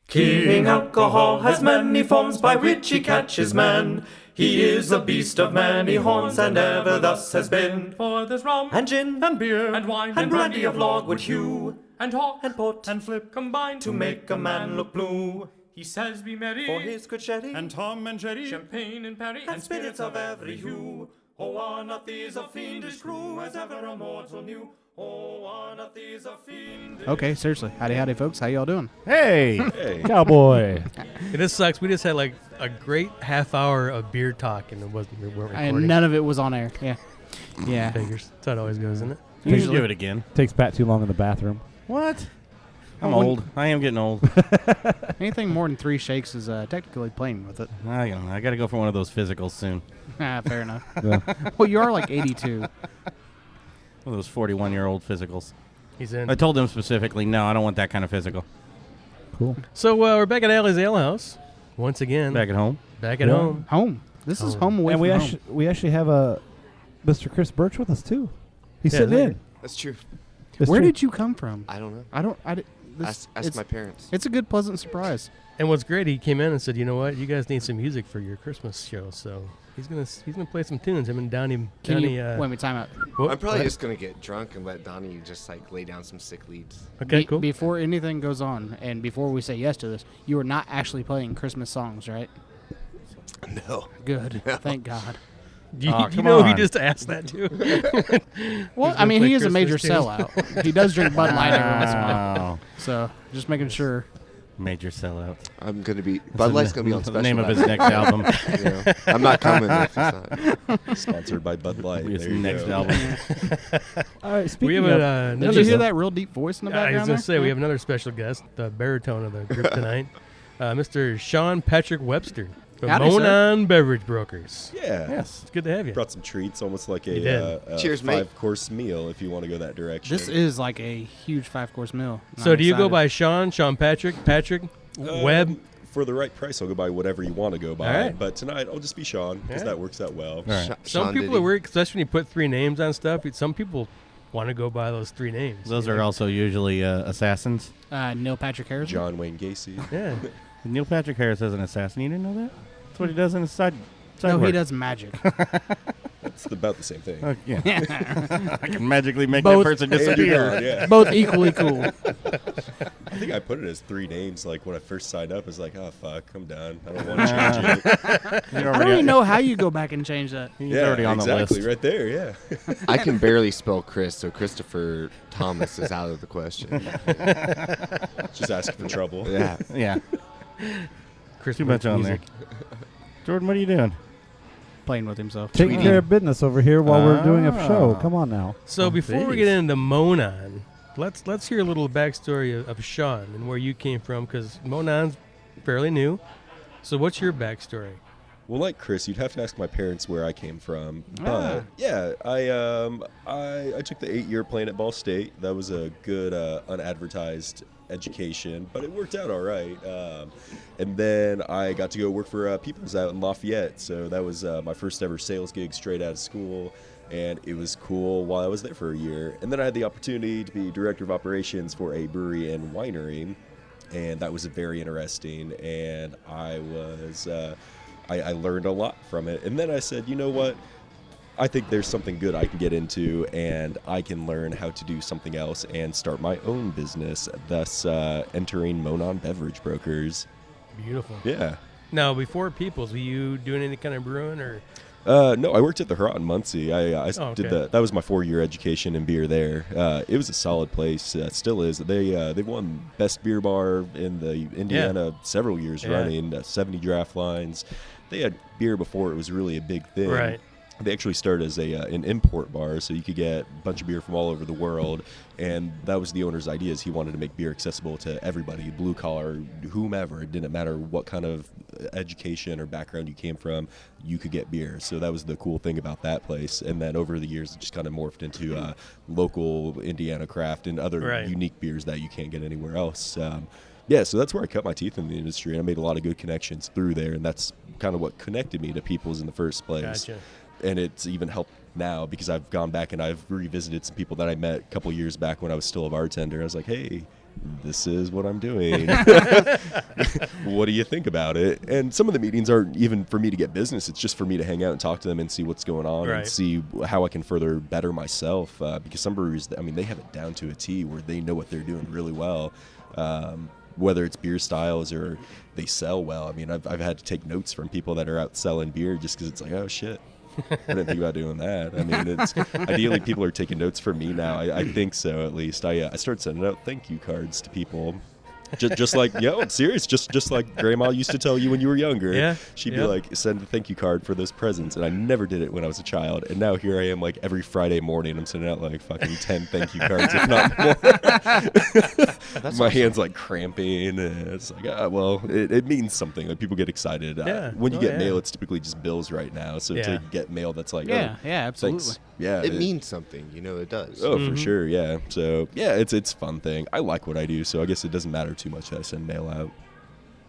King Alcohol has many forms by which he catches men. He is a beast of many horns, and ever thus has been. For there's rum, and gin, and beer, and wine, and brandy of logwood hue, and hawk, and port, and flip combined to make a man look blue. He says be merry, For his good sherry, and Tom and Jerry, champagne and perry, and spirits of every hue. Oh, are not these a fiendish crew, as ever a mortal knew? Oh, are not these a fiendish... Okay, seriously. Howdy, folks. How y'all doing? Hey. Cowboy. This sucks. We just had like a great half hour of beer talk and we weren't recording. And none of it was on air. Yeah. Yeah. Figures. That's how it always goes, isn't it? Usually do it again. takes Pat too long in the bathroom. What? I'm old. I am getting old. Anything more than 3 shakes is technically playing with it. I got to go for one of those physicals soon. Fair enough. Yeah. Well, you are like 82. One of those 41-year-old physicals. He's in. I told him specifically, no, I don't want that kind of physical. Cool. So we're back at Alley's Ale House once again. Back at home. Back at Yeah. home. Home. This is home away And from we home. we actually have a Mr. Chris Burch with us too. He's Yeah, sitting there. in. That's true. It's Where true. did you come from? I don't know. This, Ask my parents. It's a good, pleasant surprise. And what's great, he came in and said, you know what, you guys need some music for your Christmas show. So he's gonna play some tunes. Him and Donnie. Wait a minute, time out. Whoop, I'm probably go ahead. just gonna get drunk and let Donnie just like lay down some sick leads. Okay, cool. Before anything goes on, and before we say yes to this, you are not actually playing Christmas songs, right? No. Good. Thank God. You come know he on. just asked that too. Well, He's I mean, gonna he play is a major Christmas tunes. sellout. He does drink Bud Light every once in a while. Oh, So, just making sure. major sellout. I'm gonna be. Bud Light's gonna be on The special. name of that his night. next album. You know, I'm not coming if it's not. Sponsored by Bud Light. His There you next go. album. All right, We speaking have of, Did you hear that real deep voice in the I was background going there? to say, we have another special guest, the baritone of the group tonight, Mr. Sean Patrick Webster from Howdy, sir. Monon Beverage Brokers. Yeah. Yes. It's good to have you. Brought some treats, almost like You did. a Cheers, mate. 5-course meal, if you want to go that direction. This is like a huge 5-course meal. So I'm do you go excited. by Sean Patrick, Webb? For the right price, I'll go by whatever you want to go by. All right. But tonight, I'll just be Sean, because All right. that works out well. All right. Some Sean people Diddy. are weird, especially when you put 3 names on stuff. Some people want to go by those 3 names. Those you are know? also usually assassins. Neil Patrick Harris. John Wayne Gacy. Yeah. Neil Patrick Harris is an assassin. You didn't know that? That's what he does in his side No, he work. does magic. It's about the same thing. Oh, yeah. I can magically make Both- that person Hey, disappear. yeah. Both equally cool. I think I put it as 3 names. Like when I first signed up, I was like, oh, fuck, I'm done. I don't want to change it. I don't even know how you go back and change that. He's already on the exactly, list. right there, yeah. I can barely spell Chris, so Christopher Thomas is out of the question. Just asking for trouble. Yeah. Yeah. Chris Too much Burch on music. there. Jordan, what are you doing? Playing with himself. taking care of business over here while we're doing a show. Come on now. So before we get into Monon, let's hear a little backstory of Sean and where you came from, because Monon's fairly new. So what's your backstory? Well, like Chris, you'd have to ask my parents where I came from. But yeah, I took the 8-year plan at Ball State. That was a good unadvertised education, but it worked out all right. And then I got to go work for Peoples out in Lafayette. So that was my first ever sales gig straight out of school. And it was cool while I was there for a year. And then I had the opportunity to be director of operations for a brewery and winery. And that was very interesting. And I was... I learned a lot from it. And then I said, you know what? I think there's something good I can get into, and I can learn how to do something else and start my own business, thus entering Monon Beverage Brokers. Beautiful. Yeah. Now, before Peoples, were you doing any kind of brewing or? No, I worked at the Heorot in Muncie. I okay. did that was my 4-year education in beer there. It was a solid place. Still is. They won best beer bar in the Indiana several years running. 70 draft lines. They had beer before it was really a big thing. Right. They actually started as an import bar, so you could get a bunch of beer from all over the world. And that was the owner's idea, is he wanted to make beer accessible to everybody, blue collar, whomever. It didn't matter what kind of education or background you came from, you could get beer. So that was the cool thing about that place. And then over the years, it just kind of morphed into local Indiana craft and other unique beers that you can't get anywhere else. Yeah, so that's where I cut my teeth in the industry, and I made a lot of good connections through there, and that's kind of what connected me to Peoples in the first place. Gotcha. And it's even helped now because I've gone back and I've revisited some people that I met a couple years back when I was still a bartender. I was like, hey, this is what I'm doing. What do you think about it? And some of the meetings aren't even for me to get business. It's just for me to hang out and talk to them and see what's going on and see how I can further better myself. Because some breweries, I mean, they have it down to a T where they know what they're doing really well. Whether it's beer styles or they sell well. I mean, I've had to take notes from people that are out selling beer just because it's like, oh, shit. I didn't think about doing that. I mean, it's ideally people are taking notes from me now. I think so, at least. I started sending out thank you cards to people. Just like, yo, I'm serious. Just like Grandma used to tell you when you were younger. Yeah. She'd be like, send a thank you card for those presents. And I never did it when I was a child. And now here I am, like every Friday morning, I'm sending out like fucking 10 thank you cards, if not more. My hand's like cramping. And it's like, well, it means something. Like people get excited. When you get mail, it's typically just bills right now. So to get mail that's like, absolutely. Thanks. Yeah, It means something, it does. Oh, for sure, yeah. So, yeah, it's a fun thing. I like what I do, so I guess it doesn't matter too much that I send mail out.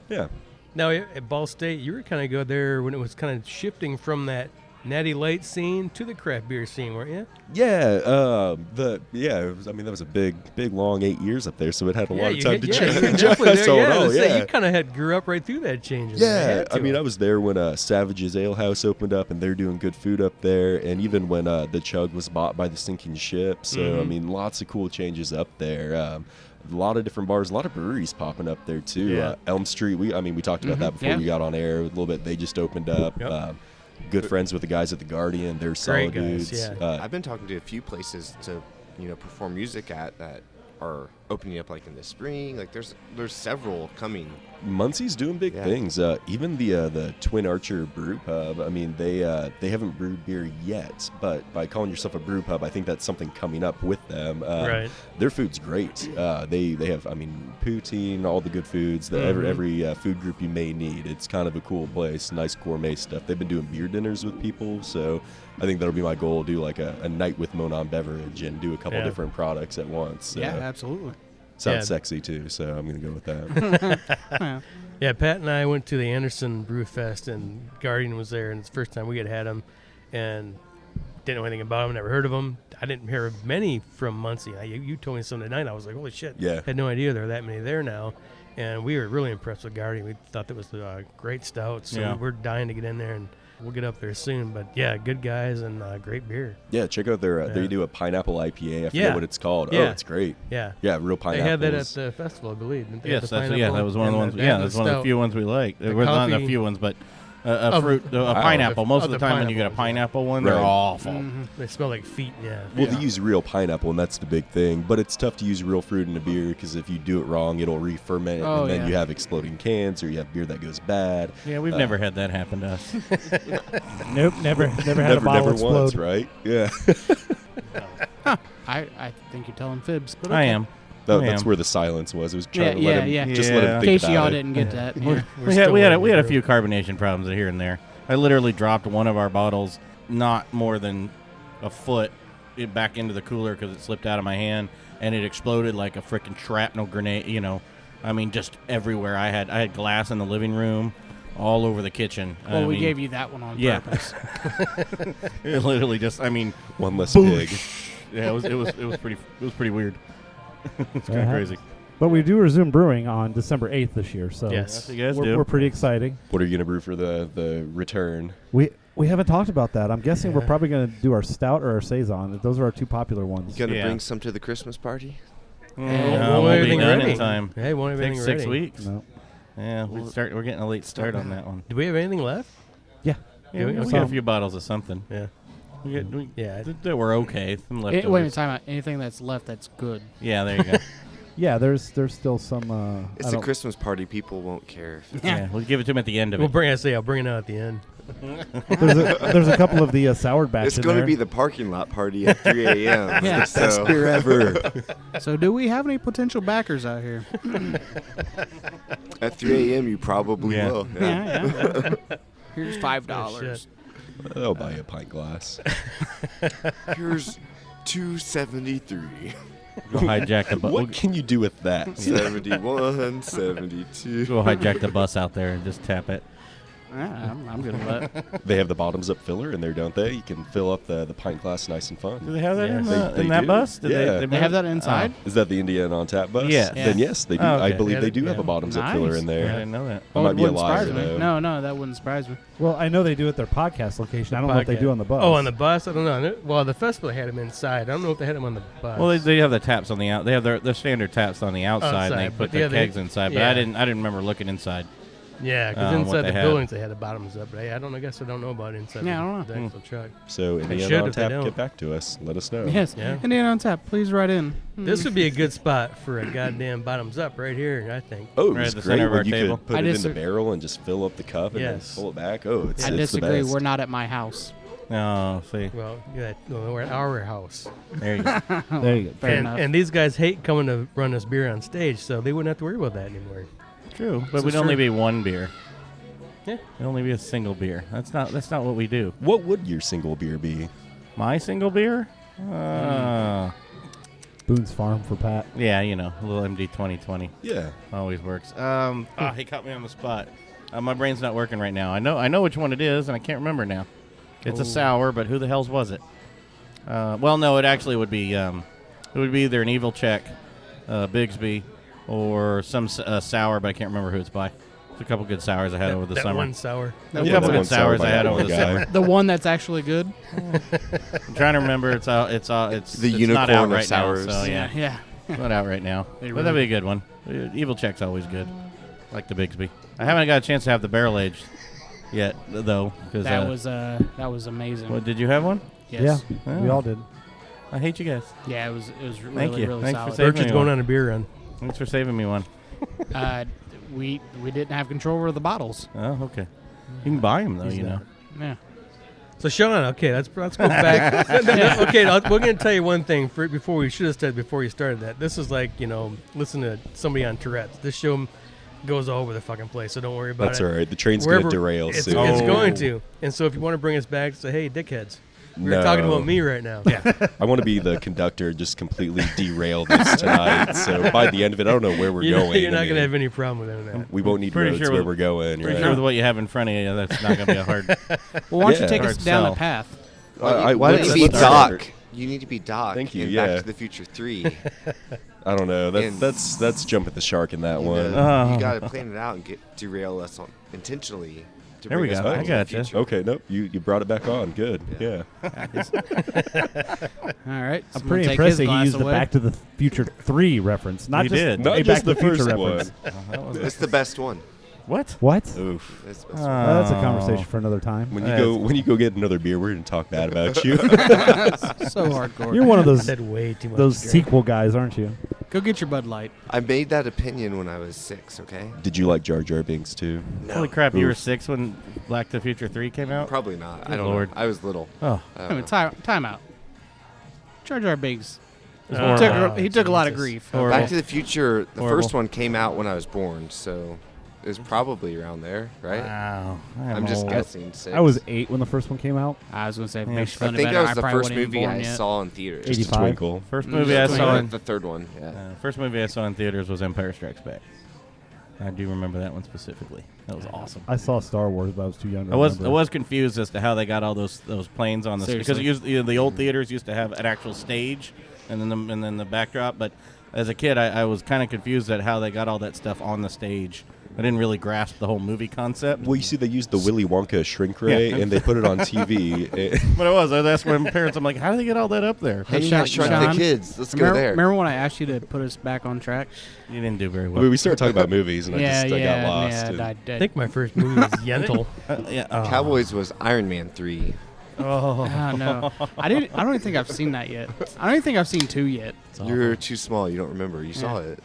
Yeah. Now, at Ball State, you were kind of good there when it was kind of shifting from that natty light scene to the craft beer scene, weren't you? Yeah, that was a big, long 8 years up there, so it had a lot of time to change. You were definitely there. You kind of grew up right through that change. Yeah, I mean, I was there when Savage's Ale House opened up, and they're doing good food up there, and even when the Chug was bought by the sinking ship. So, I mean, lots of cool changes up there. A lot of different bars, a lot of breweries popping up there, too. Yeah. Elm Street, we talked about that before we got on air a little bit. They just opened up. Yep. Good friends with the guys at the Guardian. They're solid dudes. Yeah. I've been talking to a few places to, perform music at that are opening up like in the spring. Like there's several coming. Muncie's doing big things. Even the Twin Archer Brew Pub. I mean, they haven't brewed beer yet, but by calling yourself a brew pub, I think that's something coming up with them. Their food's great. They have, I mean, poutine, all the good foods. Every food group you may need. It's kind of a cool place. Nice gourmet stuff. They've been doing beer dinners with people, so I think that'll be my goal. Do like a night with Monon Beverage and do a couple different products at once. So. Yeah, absolutely. Sounds sexy too, so I'm gonna go with that. Yeah, Pat and I went to the Anderson Brew Fest, and Guardian was there, and it's the first time we had him, and didn't know anything about him, never heard of him. I didn't hear many from Muncie. You told me some tonight. I was like, holy shit! Yeah, had no idea there are that many there now, and we were really impressed with Guardian. We thought that was a great stout, so we're dying to get in there and. We'll get up there soon, but yeah, good guys and great beer. Yeah, check out their. They do a pineapple IPA. I forget what it's called. Yeah. Oh, it's great. Yeah, real pineapple. They had that at the festival, I believe. Yes, that was one of the ones. That's one of the few ones we liked. We're not a few ones, but a pineapple. Most of the time, when you get a pineapple one, they're awful. Mm-hmm. They smell like feet. Yeah. Well, they use real pineapple, and that's the big thing. But it's tough to use real fruit in a beer because if you do it wrong, it'll re-ferment, and then you have exploding cans, or you have beer that goes bad. Yeah, we've never had that happen to us. Nope, never had a bottle explode. Once, right? Yeah. I think you're telling fibs, but I am. That's where the silence was. It was trying to let him just let him in think case y'all about it. didn't get that. We had a few carbonation problems here and there. I literally dropped one of our bottles not more than a foot back into the cooler because it slipped out of my hand, and it exploded like a freaking shrapnel grenade. I mean, just everywhere. I had glass in the living room, all over the kitchen. Well, we gave you that one on purpose. It literally just. I mean, one less pig. Yeah, it was pretty weird. It's kind of crazy. But we do resume brewing on December 8th this year, so yes, you guys do. We're pretty exciting. What are you going to brew for the return? We haven't talked about that. I'm guessing we're probably going to do our stout or our saison. Those are our two popular ones. You going to bring some to the Christmas party? We'll be done in time. Hey, won't have anything 6 ready. weeks. No. Yeah, we're getting a late start on that one. Do we have anything left? Yeah. Yeah, we got a few bottles of something. Yeah. We're okay. Some Wait a minute, time out. Anything that's left that's good. Yeah, there you go. Yeah, there's still some. It's a Christmas party. People won't care. Yeah, we'll give it to them at the end of it. I'll bring it out at the end. There's a couple of the soured batch. It's going to be the parking lot party at 3 a.m. Yeah. Best beer ever. So do we have any potential backers out here? At 3 a.m. you probably will. Yeah. Here's $5. I'll buy you a pint glass. Here's $2.73. Go hijack the bus. What can you do with that? 71, 72. Go hijack the bus out there and just tap it. I'm good with that. They have the bottoms up filler in there, don't they? You can fill up the pint glass nice and Do fun. they have that in, They that do. bus? Did Yeah. They have that inside? Is that the Indiana on Tap bus? Yes. Then Yeah. yes, they do. Oh, okay. I believe Yeah, they do yeah. have a bottoms up Nice. filler in I there. didn't know that. I might be a wouldn't liar, surprise me. though. No, that wouldn't surprise me. Well, I know they do at their podcast location. I don't know if they Podcast. do on the bus. Oh, on the bus? I don't know. Well, the festival had them inside. I don't know if they had them on the bus. Well, they have the taps on the out. They have their standard taps on the outside, and they Outside, put but yeah, the kegs inside. But yeah. I didn't remember looking inside. Yeah, because what inside they the had. buildings they had the bottoms up. But I guess I don't know about inside Yeah, I don't the know. actual truck. So should Indiana on if they Tap, don't. get back to us. Let us know. Yes. Yeah. Indiana on Tap, please write in. This would be a good spot for a goddamn bottoms up right here, I think. Oh, Right it's at the great center of when our you table. could put I it in the disagree. barrel and just fill up the cup and then Yes. pull it back. Oh, it's I the disagree. best. We're not at my house. Oh, see, Well, yeah, no, we're at our house. there you go. There you go. Fair enough. And these guys hate coming to run us beer on stage, so they wouldn't have to worry about that anymore. True, but This we'd is only true. be one beer. Yeah. It'd only be a single beer. That's not what we do. What would your single beer be? My single beer? Boone's Farm for Pat. Yeah, a little MD 2020 Yeah. always works. He caught me on the spot. My brain's not working right now. I know which one it is, and I can't remember now. It's a sour, but who the hell's was it? Well, no, it actually would be. It would be either an Evil Check, Bigsby, or some sour, but I can't remember who it's by. There's a couple good sours I had over the that summer. one sour. A Yeah, couple that good one sour sours by I had that over one the guy. summer. The one that's actually good. I'm trying to remember. It's The it's not unicorn out of right sours. now. So yeah, Yeah. it's not out right now. They But that'd be a good one. Evil Check's always good. Like the Bigsby. I haven't got a chance to have the barrel aged yet, though. Cause, That was amazing. What, did you have one? Yes. Yeah, we all did. I hate you guys. Yeah, it was really, Thank you. really Thanks for solid. saving Burch is me going one. on a beer run. Thanks for saving me one. We didn't have control over the bottles. Oh, okay. You can buy them though, Yeah. So Sean, okay, let's go back. Okay, we're going to tell you one thing before we should have said before you started that. This is like listen to somebody on Tourette's. This show goes all over the fucking place, so don't worry about That's it. all right. The train's going to Wherever- derail it's, soon. It's going to. And so if you want to bring us back, say, hey, dickheads. We're No. talking about me right now. Yeah. I want to be the conductor, just completely derail this tonight. So by the end of it, I don't know where we're going. You're not I going to mean, have any problem with any of that. We won't need Pretty roads sure where with- we're going. Pretty right? sure with what you have in front of you, that's not going to be a hard. Well, why don't Yeah. you take Hard us down sell. the path? Why don't let's you be start. Doc? You need to be Doc. Thank you, in yeah. Back to the Future 3. I don't know. And- That's jumping the shark in that You one. know, you got to plan it out and derail us intentionally. To There we bring us go. back I to the gotcha. future. Okay, nope. You brought it back on. Good. Yeah. All right. I'm someone pretty take impressed his that he glass used the away. Back to the Future 3 reference. Not He just did. Not a just Back to the the Future first one. reference. That was It's the best one. what? What? Oof. It's the best That's a Oh. conversation for another time. When you go get another beer, we're gonna talk bad about you. So hardcore. You're one of those Said way too much. those Gary. sequel guys, aren't you? Go get your Bud Light. I made that opinion when I was 6, okay? Did you like Jar Jar Binks too? No. Holy crap! You were Oof. 6 when Black to the Future 3 came out. Probably not. I Good don't Lord. know. I was little. Oh, I I don't mean, know. time out. Jar Jar Binks. Oh, He took a lot of Jesus. grief. Horrible. Back to the Future, the Horrible. first one came out when I was born, so it was probably around there, right? wow! I'm just old. guessing. 6. I was 8 when the first one came out. I was going to say, if it Yeah. makes you I feel think better, that was I the probably first wasn't even movie born I yet. saw in theaters. Just a 85. twinkle. First movie I saw in the third one. Yeah. first movie I saw in theaters was Empire Strikes Back. I do remember that one specifically. That was awesome. I saw Star Wars, but I was too young to I was remember. confused as to how they got all those planes on the because Seriously. the old theaters used to have an actual stage and then the backdrop. But as a kid, I was kind of confused at how they got all that stuff on the stage. I didn't really grasp the whole movie concept. Well, you see, they used the Willy Wonka shrink ray, Yeah. and they put it on TV. But I was asking my parents, I'm like, how do they get all that up there? Hey, Hanging out Sean- Shrunk the Sean, Kids. Let's go Remember, there. remember when I asked you to put us back on track? You didn't do very I well. mean, we started talking about movies, and yeah, I got lost. Yeah, and- I think my first movie was Yentl. Cowboys was Iron Man 3. Oh no, I don't even think I've seen that yet. I don't even think I've seen 2 yet. You're too small. You don't remember. You saw Yeah. it.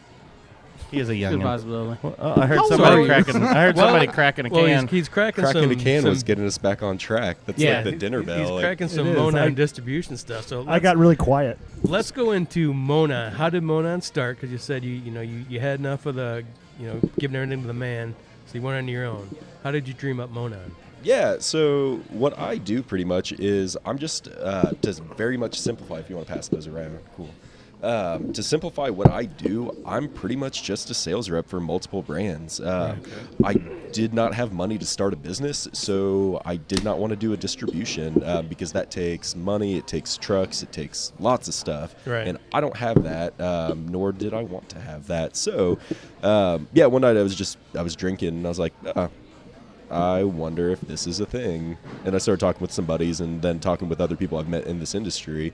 He is a young Good one. possibility. I heard How somebody old are you? cracking. I heard somebody cracking a Well, can. he's cracking Cracking some. the can some, was getting us back on track. That's Yeah. like the dinner bell. He's like- cracking some It is. Monon I- distribution stuff. So I got really quiet. let's go into Monon. How did Monon start? Because you said you had enough of the giving everything to the man, so you went on your own. How did you dream up Monon? Yeah, so what I do pretty much is I'm just to very much simplify, if you want to pass those around, cool. To simplify what I do, I'm pretty much just a sales rep for multiple brands. I did not have money to start a business, so I did not want to do a distribution because that takes money, it takes trucks, it takes lots of stuff. Right. And I don't have that, nor did I want to have that. So, one night I was drinking, and I was like, I wonder if this is a thing. And I started talking with some buddies and then talking with other people I've met in this industry.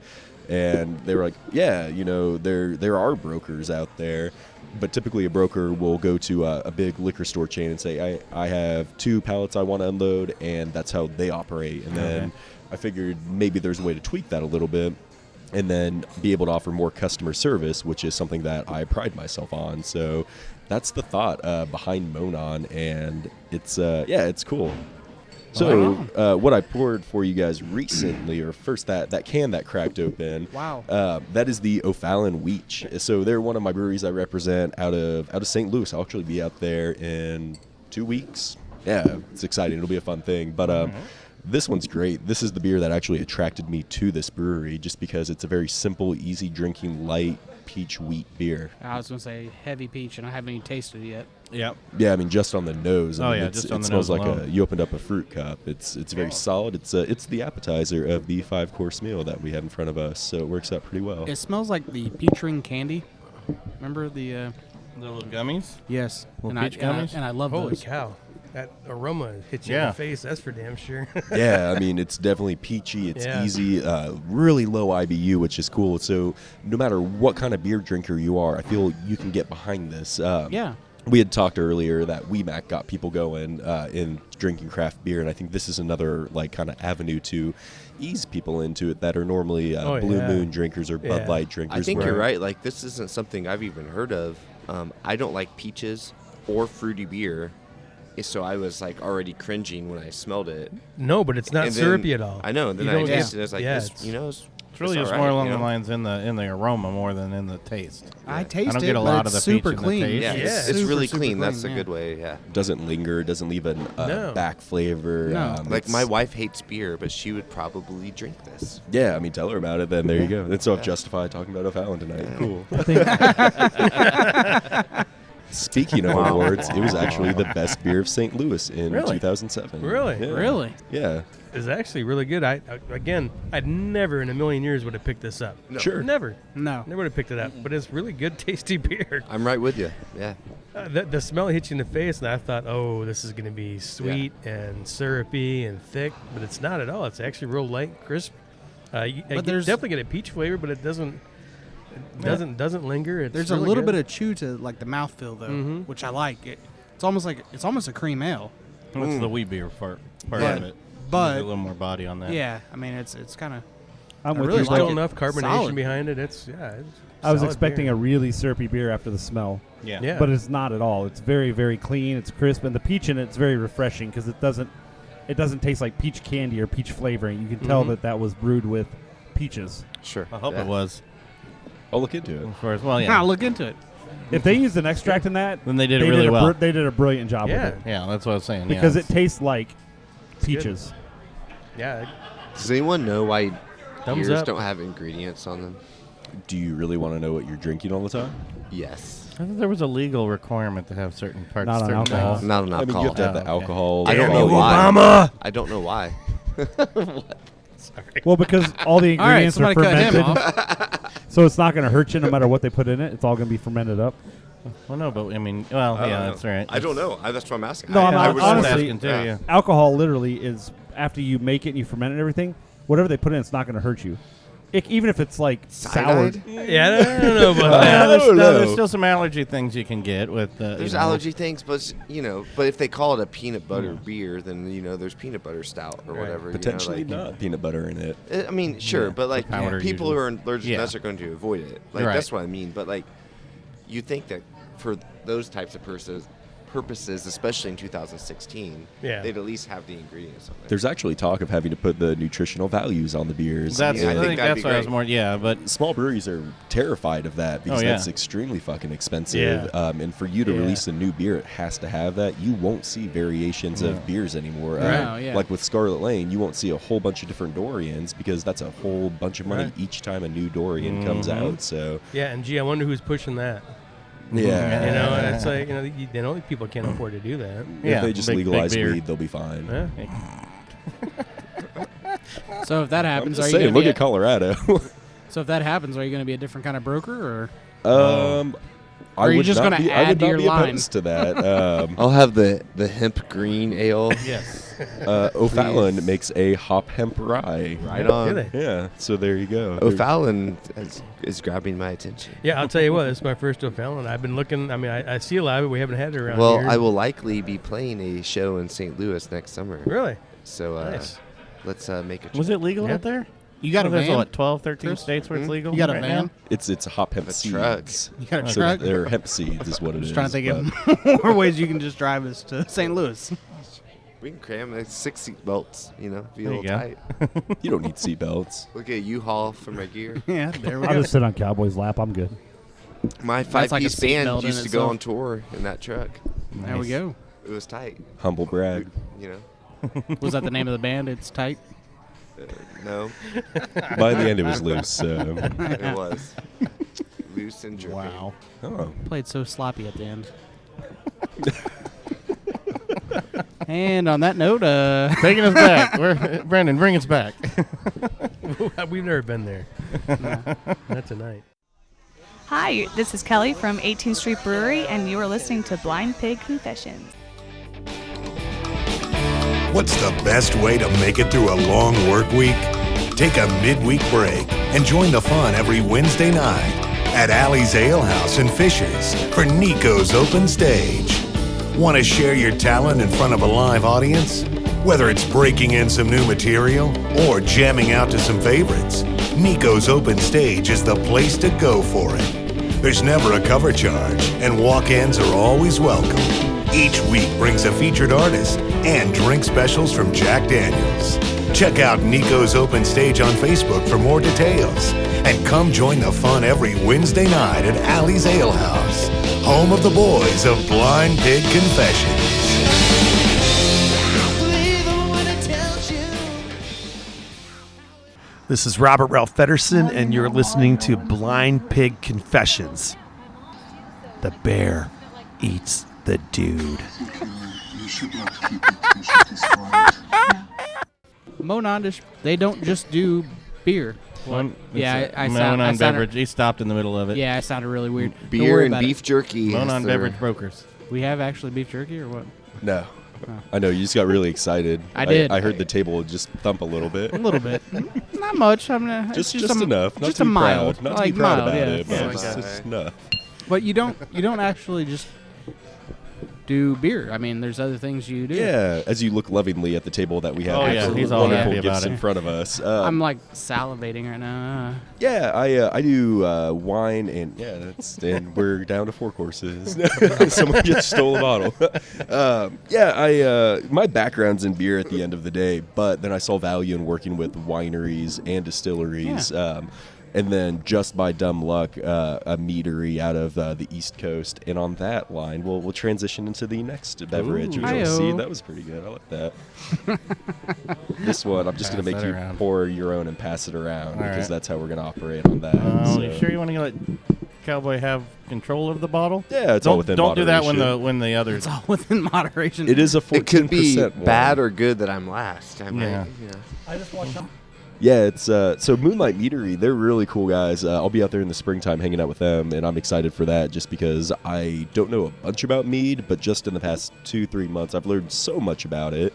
And they were like, yeah, there are brokers out there. But typically a broker will go to a big liquor store chain and say, I have 2 pallets I want to unload, and that's how they operate. And then I figured maybe there's a way to tweak that a little bit and then be able to offer more customer service, which is something that I pride myself on. So that's the thought behind Monon, and it's cool. So what I poured for you guys recently, or first that can that cracked open, that is the O'Fallon Wheach. So they're one of my breweries I represent out of St. Louis. I'll actually be out there in 2 weeks. Yeah, it's exciting. It'll be a fun thing. But this one's great. This is the beer that actually attracted me to this brewery, just because it's a very simple, easy drinking, light peach wheat beer. I was going to say heavy peach, and I haven't even tasted it yet. Yep. Yeah, I mean, just on the nose. Just on it the smells nose like alone. you opened up a fruit cup. It's very solid. It's the appetizer of the 5-course meal that we have in front of us, so it works out pretty well. It smells like the peach ring candy. Remember the little gummies? Yes. Little And peach gummies? I love Holy those. cow. That aroma hits you in the face, that's for damn sure. Yeah, I mean, it's definitely peachy. It's Yeah. easy, really low IBU, which is cool. So no matter what kind of beer drinker you are, I feel you can get behind this. Yeah. We had talked earlier that WeMac got people going in drinking craft beer, and I think this is another kind of avenue to ease people into it that are normally Blue Moon drinkers or Bud Light drinkers. I think where- you're right. Like, this isn't something I've even heard of. I don't like peaches or fruity beer, so I was already cringing when I smelled it. No, but it's not And then- syrupy at all. I know. And then You I don't- tasted it. It's like, it's- It's really just more along the lines in the aroma more than in the taste. I taste I don't it, get a but lot it's of the peach super in the clean. taste. Yeah, Yeah. it's really super clean. That's a yeah. good way. Yeah. doesn't linger, doesn't leave a No. back flavor. No. Like, it's- my wife hates beer, but she would probably drink this. Yeah, I mean, tell her about it. Then there you go. That's so I've justified talking about O'Fallon tonight. Cool. Speaking of awards, it was actually the best beer of St. Louis in Really? 2007. Really? Yeah. Really? Yeah. It's actually really good. I'd never in a million years would have picked this up. No. Sure. Never. No. Never would have picked it up. But it's really good, tasty beer. I'm right with you. Yeah. The smell hit you in the face, and I thought, oh, this is going to be sweet and syrupy and thick, but it's not at all. It's actually real light, crisp. You definitely get a peach flavor, but it doesn't linger. It's There's really a little good. bit of chew to the mouthfeel though, which I like. It's almost a cream ale. What's the wheat beer part Yeah. of it? But- a little more body on that. Yeah, I mean it's kind of. I'm I with really you. like Still it. enough carbonation Solid. behind it. It's I was solid expecting beer. a really syrupy beer after the smell. Yeah. Yeah. But it's not at all. It's very, very clean. It's crisp, and the peach in it's very refreshing because it doesn't taste like peach candy or peach flavoring. You can tell that was brewed with peaches. Sure. I hope it was. I'll look into it. Of course. Well, yeah. I'll look into it. If they used an extract in that, Then they did it really well. They did a brilliant job Yeah. with it Yeah, that's what I was saying. because yeah, it tastes like peaches. Yeah. Does anyone know why Thumbs beers up. don't have ingredients on them? Do you really want to know what you're drinking all the time? Yes. I thought there was a legal requirement to have certain parts. Not on certain alcohol. things. Not an I mean, you alcohol. have to have the okay. alcohol. I don't Damn know you, why. Obama! I don't know why. Well, because all the All right, ingredients are somebody cut him fermented, off. so it's not going to hurt you no matter what they put in it. It's all going to be fermented up. Well, no, but I mean, well, yeah, that's right. I don't know. That's what I'm asking. No, I'm I not- was honestly- asking too. Yeah. Alcohol literally is after you make it and you ferment it and everything, whatever they put in, it's not going to hurt you. Even if it's like soured. Cyanide? Yeah, I don't know about Well, that. there's still some allergy things you can get with. There's allergy things, but but if they call it a peanut butter beer, then there's peanut butter stout or whatever. Potentially not peanut butter in it. I mean, sure, but like powder people usually. who are allergic Yeah. to nuts are going to avoid it. Like Right. that's what I mean. But like, you think that for those types of purposes, especially in 2016, Yeah. they'd at least have the ingredients on there. There's actually talk of having to put the nutritional values on the beers. That's Yeah, I I think think that'd that's be why I was great. more. Yeah, but Small breweries are terrified of that because Oh, yeah. that's extremely fucking expensive. Yeah. And for you to Yeah. release a new beer, it has to have that. You won't see variations of beers anymore. Right. Yeah. Like with Scarlet Lane, you won't see a whole bunch of different Dorians because that's a whole bunch of money Right. each time a new Dorian comes out. So Yeah, and gee, I wonder who's pushing that. yeah, You know, and it's like, the only people can't afford to do that. Yeah, if they just big legalize beer. weed, they'll be fine. Yeah. So if that I'm happens, just are you saying, gonna look be at Colorado. so if that happens, are you going to be a different kind of broker, or I are you would just not gonna be- I add would to not your be line? opposed to that. I'll have the hemp green ale. yes, O'Fallon makes a hop hemp rye. Right on. Do they? Yeah, so there you go. O'Fallon is grabbing my attention. Yeah, I'll tell you what, it's my first O'Fallon. I've been looking. I mean, I see a lot of it. We haven't had it around Well, here. I will likely be playing a show in St. Louis next summer. Really? So Nice. let's make a was it legal Yeah. out there? you got a There's van? what 12, 13 Chris? states where it's legal. You got a right van? now? It's hop hemp A seeds. truck. You got a So truck? they're hemp seeds is what it is. Just trying to think but- of more ways you can just drive us to St. Louis. We can cram 6 seat belts, be a There you little go. tight. You don't need seatbelts. Look at U-Haul for my gear. Yeah, there we I'll go. just sit on Cowboy's lap. I'm good. My That's like a 5-piece band seatbelt in used to go itself. on tour in that truck. There we go. It was tight. Humble brag. Was that the name of the band? It's tight. No, By the end, it was loose. So. it was loose and dripping. Wow. Oh. Played so sloppy at the end. And on that note, Taking us back. Brandon, bring us back. We've never been there. Not tonight. Hi, this is Kelly from 18th Street Brewery, and you are listening to Blind Pig Confessions. What's the best way to make it through a long work week? Take a midweek break and join the fun every Wednesday night at Alley's Ale House in Fishers for Nico's Open Stage. Want to share your talent in front of a live audience? Whether it's breaking in some new material or jamming out to some favorites, Nico's Open Stage is the place to go for it. There's never a cover charge, and walk-ins are always welcome. Each week brings a featured artist and drink specials from Jack Daniels. Check out Nico's Open Stage on Facebook for more details. And come join the fun every Wednesday night at Alley's Ale House, home of the boys of Blind Pig Confessions. This is Robert Ralph Feddersen, and you're listening to Blind Pig Confessions. The bear eats the dude. Monondish, they don't just do beer. One, Yeah, I Monon sounded- beverage. He stopped in the middle of it. Yeah, it sounded really weird. Don't Beer worry and about beef jerky. is Monon their- beverage brokers. it. We have actually beef jerky or what? No. I know, you just got really excited. I did. I heard the table just thump a little bit. A little bit. Not much. I'm gonna, it's Just a- enough. Not just to a be mild. proud. Not like to be proud mild, about yeah. it, but Oh my just God. enough. But you don't actually just do beer. I mean, there's other things you do. Yeah, as you look lovingly at the table that we have, Oh, yeah, absolutely he's all wonderful happy about gifts it. in front of us. I'm like salivating right now. Yeah, I do wine and and we're down to 4 courses. Someone just stole a bottle. My background's in beer at the end of the day, but then I saw value in working with wineries and distilleries. And then just by dumb luck, a meadery out of the East Coast. And on that line, we'll transition into the next beverage, which Hi-yo. you'll see. That was pretty good. I like that. This one, I'm just going to Pass make that you around. pour your own and pass it around All because right. that's how we're going to operate on that. Oh, so. you sure you want to let Cowboy have control of the bottle? Yeah, it's all Don't within don't do that moderation. when the others. It's all within moderation. It is a 14% It could be one. bad or good that I'm last. I might, Yeah. I just watched Yeah, it's so Moonlight Meadery. They're really cool guys. I'll be out there in the springtime hanging out with them, and I'm excited for that just because I don't know a bunch about mead, but just in the past 2-3 months, I've learned so much about it.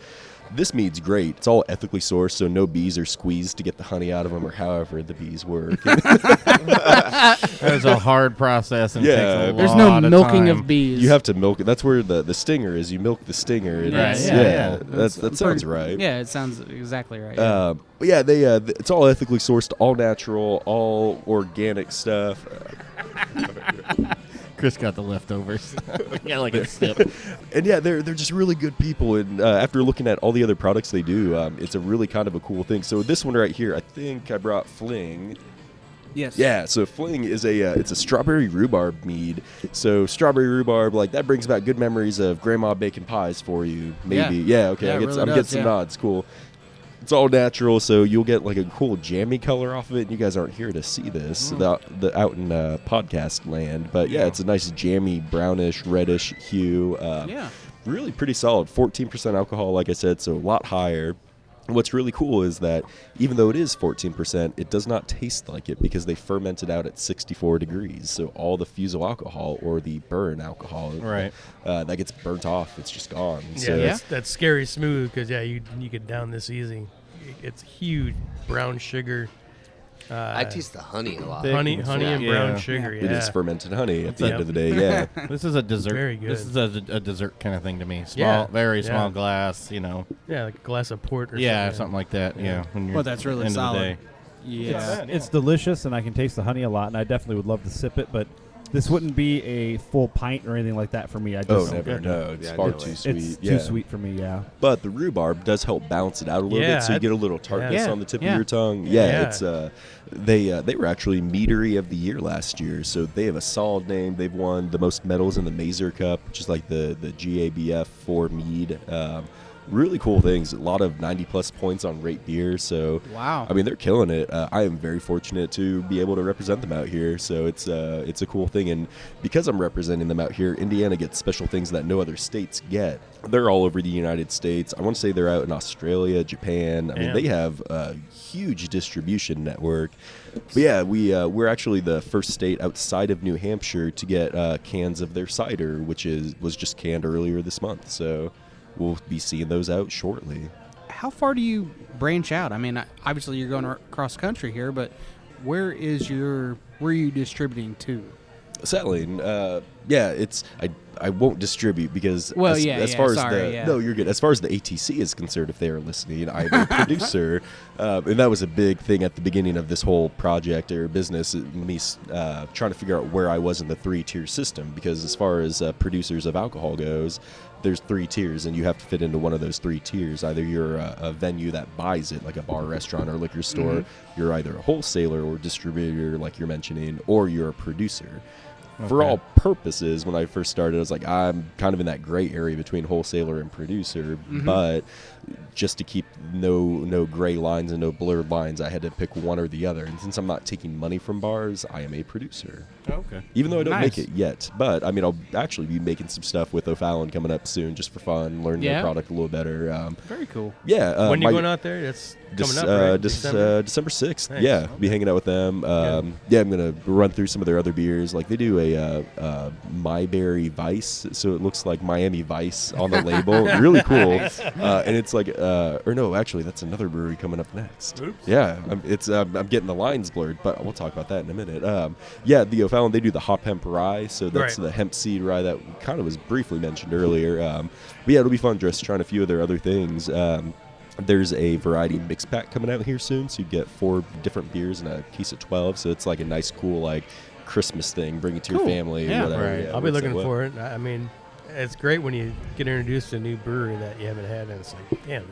This mead's great. It's all ethically sourced, so no bees are squeezed to get the honey out of them or however the bees work. That is a hard process and Yeah. takes a There's lot no milking time. of bees. You have to milk it. That's where the stinger is. You milk the stinger. and Right, it's- yeah. That sounds right. Yeah, it sounds exactly right. But yeah, it's all ethically sourced, all natural, all organic stuff. Chris got the leftovers. Yeah, like a sip. And yeah, they're just really good people. And after looking at all the other products they do, it's a really kind of a cool thing. So this one right here, I think I brought Fling. Yes. Yeah, so Fling is it's a strawberry rhubarb mead. So strawberry rhubarb, like that brings back good memories of grandma baking pies for you. Maybe. Yeah, okay. Yeah, I'm really getting does, some yeah. nods. Cool. It's all natural, so you'll get like a cool jammy color off of it. And you guys aren't here to see this out in podcast land, but yeah, it's a nice jammy brownish reddish hue. Really pretty solid. 14% alcohol, like I said, so a lot higher. What's really cool is that even though it is 14%, it does not taste like it because they ferment it out at 64 degrees. So all the fusel alcohol or the burn alcohol, that gets burnt off. It's just gone. Yeah, that's scary smooth because you get down this easy. It's huge brown sugar. I taste the honey a lot. Honey and brown sugar. Yeah, it is fermented honey at the end of the day. Yeah, this is a dessert. Very good. This is a dessert kind of thing to me. Small, very small glass. Yeah, like a glass of port. Or something like that. Yeah. When you're that's really end solid. Of the day. Yeah, it's delicious, and I can taste the honey a lot, and I definitely would love to sip it, but this wouldn't be a full pint or anything like that for me. Never. No, it's far too sweet. It's too sweet for me, yeah. But the rhubarb does help balance it out a little bit, so you get a little tartness on the tip of your tongue. It's they were actually Meadery of the Year last year, so they have a solid name. They've won the most medals in the Mazer Cup, which is like the GABF for mead. Really cool things. A lot of 90+ points on rate beer. So wow, I mean they're killing it. I am very fortunate to be able to represent them out here. So it's a cool thing. And because I'm representing them out here, Indiana gets special things that no other states get. They're all over the United States. I want to say they're out in Australia, Japan. I mean they have a huge distribution network. But yeah, we're actually the first state outside of New Hampshire to get cans of their cider, which was just canned earlier this month. So we'll be seeing those out shortly. How far do you branch out? I mean, obviously you're going across country here, but where are you distributing to? Settling. I won't distribute because no, you're good. As far as the ATC is concerned, if they are listening, I'm a producer, and that was a big thing at the beginning of this whole project or business. Me trying to figure out where I was in the 3-tier system, because as far as producers of alcohol goes, there's 3 tiers, and you have to fit into one of those 3 tiers. Either you're a venue that buys it, like a bar, restaurant, or liquor store. You're either a wholesaler or distributor, like you're mentioning, or you're a producer. Okay. For all purposes, when I first started, I was like, I'm kind of in that gray area between wholesaler and producer, but just to keep no gray lines and no blurred lines, I had to pick one or the other. And since I'm not taking money from bars, I am a producer. Okay. Even though I don't make it yet. But, I mean, I'll actually be making some stuff with O'Fallon coming up soon, just for fun, learning their product a little better. Very cool. Yeah. When are you going out there? That's coming up, right? December 6th. Nice. Yeah, be hanging out with them. I'm going to run through some of their other beers. Like, they do a Myberry Vice, so it looks like Miami Vice on the label. Really cool. Nice. And it's like, or no, actually, that's another brewery coming up next. Oops. Yeah, I'm getting the lines blurred, but we'll talk about that in a minute. The O'Fallon, they do the hop hemp rye, so that's the hemp seed rye that kind of was briefly mentioned earlier. But yeah, it'll be fun just trying a few of their other things. There's a variety mix pack coming out here soon, so you get 4 different beers and a case of 12. So it's like a nice, cool, like Christmas thing. Bring it to your family. Yeah, whatever. right. Yeah, I'll be looking for it. I mean, it's great when you get introduced to a new brewery that you haven't had, and it's like, damn,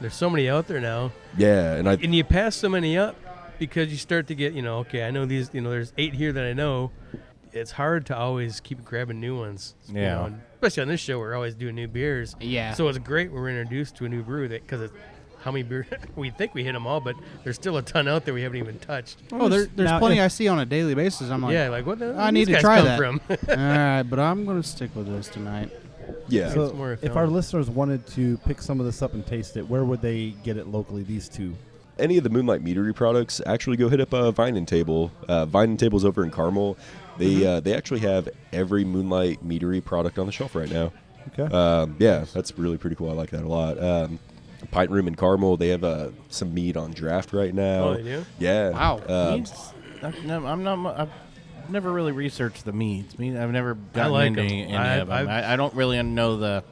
there's so many out there now. Yeah, and you pass so many up because you start to get, okay, I know these, there's 8 here that I know. It's hard to always keep grabbing new ones. Yeah. Especially on this show, we're always doing new beers. Yeah. So it's great when we're introduced to a new brew because it's how many beers we think we hit them all, but there's still a ton out there we haven't even touched. Oh, there's plenty I see on a daily basis. I'm like, what the? I need to try that. All right, but I'm going to stick with this tonight. Yeah. So if our listeners wanted to pick some of this up and taste it, where would they get it locally? These 2. Any of the Moonlight Meadery products, actually go hit up Vine and Table. Vine and Table's over in Carmel. They actually have every Moonlight Meadery product on the shelf right now. Okay. That's really pretty cool. I like that a lot. Pint Room in Carmel, they have some mead on draft right now. Oh, they do? Yeah. Wow. I've never really researched the meads. I've never gotten into any of them. I don't really know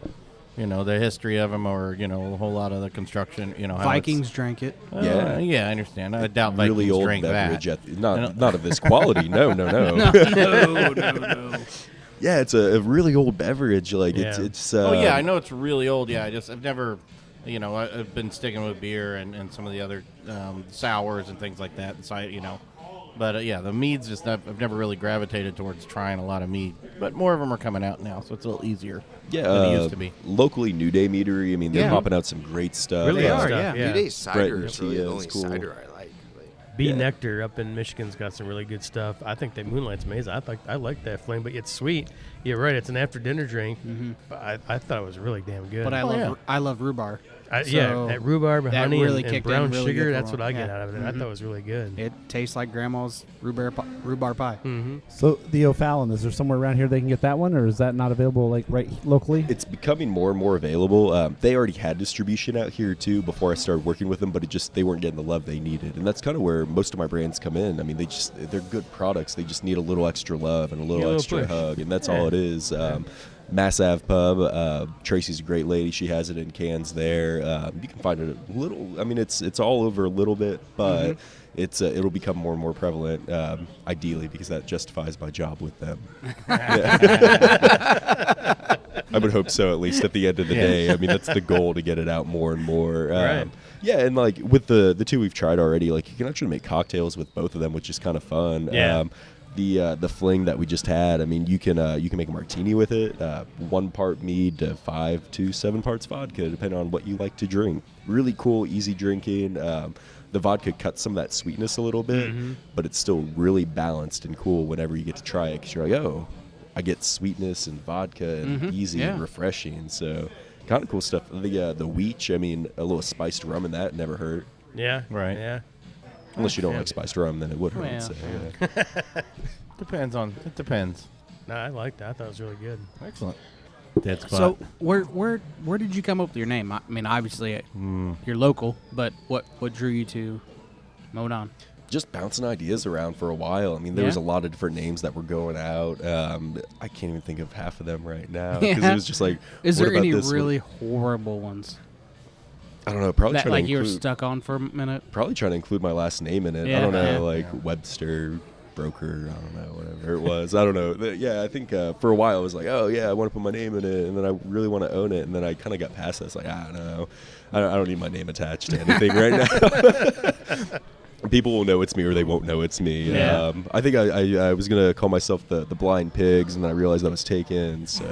the history of them, or a whole lot of the construction. How Vikings drank it. Yeah, I understand. I doubt Vikings really old drank beverage. that. Not of this quality. No. No. Yeah, it's a really old beverage. Like Yeah. it's. I know it's really old. Yeah, I've never, I've been sticking with beer and some of the other sours and things like that. But the meads I've never really gravitated towards trying a lot of mead. But more of them are coming out now, so it's a little easier than it used to be. Locally, New Day Meadery. I mean, they're popping out some great stuff. Really They good are, stuff, yeah. New Day cider is really the Tortilla only is cool. cider I like. Bee Nectar up in Michigan's got some really good stuff. I think that Moonlight's amazing. I like that flame, but it's sweet. You're right. It's an after dinner drink. But I thought it was really damn good. But I love rhubarb. That rhubarb, that honey, really and kicked in brown really sugar. good That's for what I get them. out of it. I thought it was really good. It tastes like grandma's rhubarb pie. So the O'Fallon, is there somewhere around here they can get that one, or is that not available like right locally? It's becoming more and more available. They already had distribution out here too before I started working with them, but they weren't getting the love they needed, and that's kind of where most of my brands come in. I mean, they're good products. They just need a little extra love and a little extra push. hug, and that's all it is. Mass Ave Pub. Tracy's a great lady. She has it in cans there. You can find it a little. I mean, it's all over a little bit, but it'll become more and more prevalent. Ideally, because that justifies my job with them. I would hope so, at least at the end of the day. I mean, that's the goal, to get it out more and more. Right. Yeah, and like with the two we've tried already, like you can actually make cocktails with both of them, which is kind of fun. Yeah. The fling that we just had, I mean, you can make a martini with it, 1 part mead to 5 to 7 parts vodka, depending on what you like to drink. Really cool, easy drinking. The vodka cuts some of that sweetness a little bit, but it's still really balanced and cool whenever you get to try it, because you're like, oh, I get sweetness and vodka and easy and refreshing. So kind of cool stuff. The Wheach, I mean, a little spiced rum in that never hurt. Yeah. Right. Yeah. Unless you don't like spiced rum, then it would hurt. Well, So, It depends. No, I liked that. I thought it was really good. Excellent. Dead spot. So where did you come up with your name? I mean, obviously you're local, but what drew you to Modon? Just bouncing ideas around for a while. I mean, there was a lot of different names that were going out. I can't even think of half of them right now, because it was just like, is what there about any this really one? horrible ones I don't know. Probably that trying like to you were include, stuck on for a minute? probably trying to include my last name in it. I Yeah. don't know, Yeah. like Webster, Broker, I don't know, whatever it was. I don't know. Yeah, I think for a while I was like, oh yeah, I want to put my name in it, and then I really want to own it, and then I kind of got past that. It's like, I don't know. I don't need my name attached to anything right now. People will know it's me, or they won't know it's me. Yeah. I think I was gonna call myself the Blind Pigs, and then I realized that was taken. So,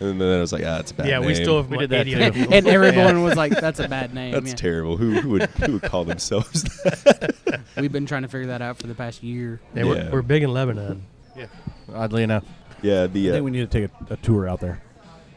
and then I was like, it's a bad name. Yeah, we still have We did that 80 too. And everyone was like, "That's a bad name." That's Yeah. terrible. Who would call themselves that? We've been trying to figure that out for the past year. Yeah, Yeah. we're big in Lebanon. Oddly enough. Yeah, I think we need to take a tour out there.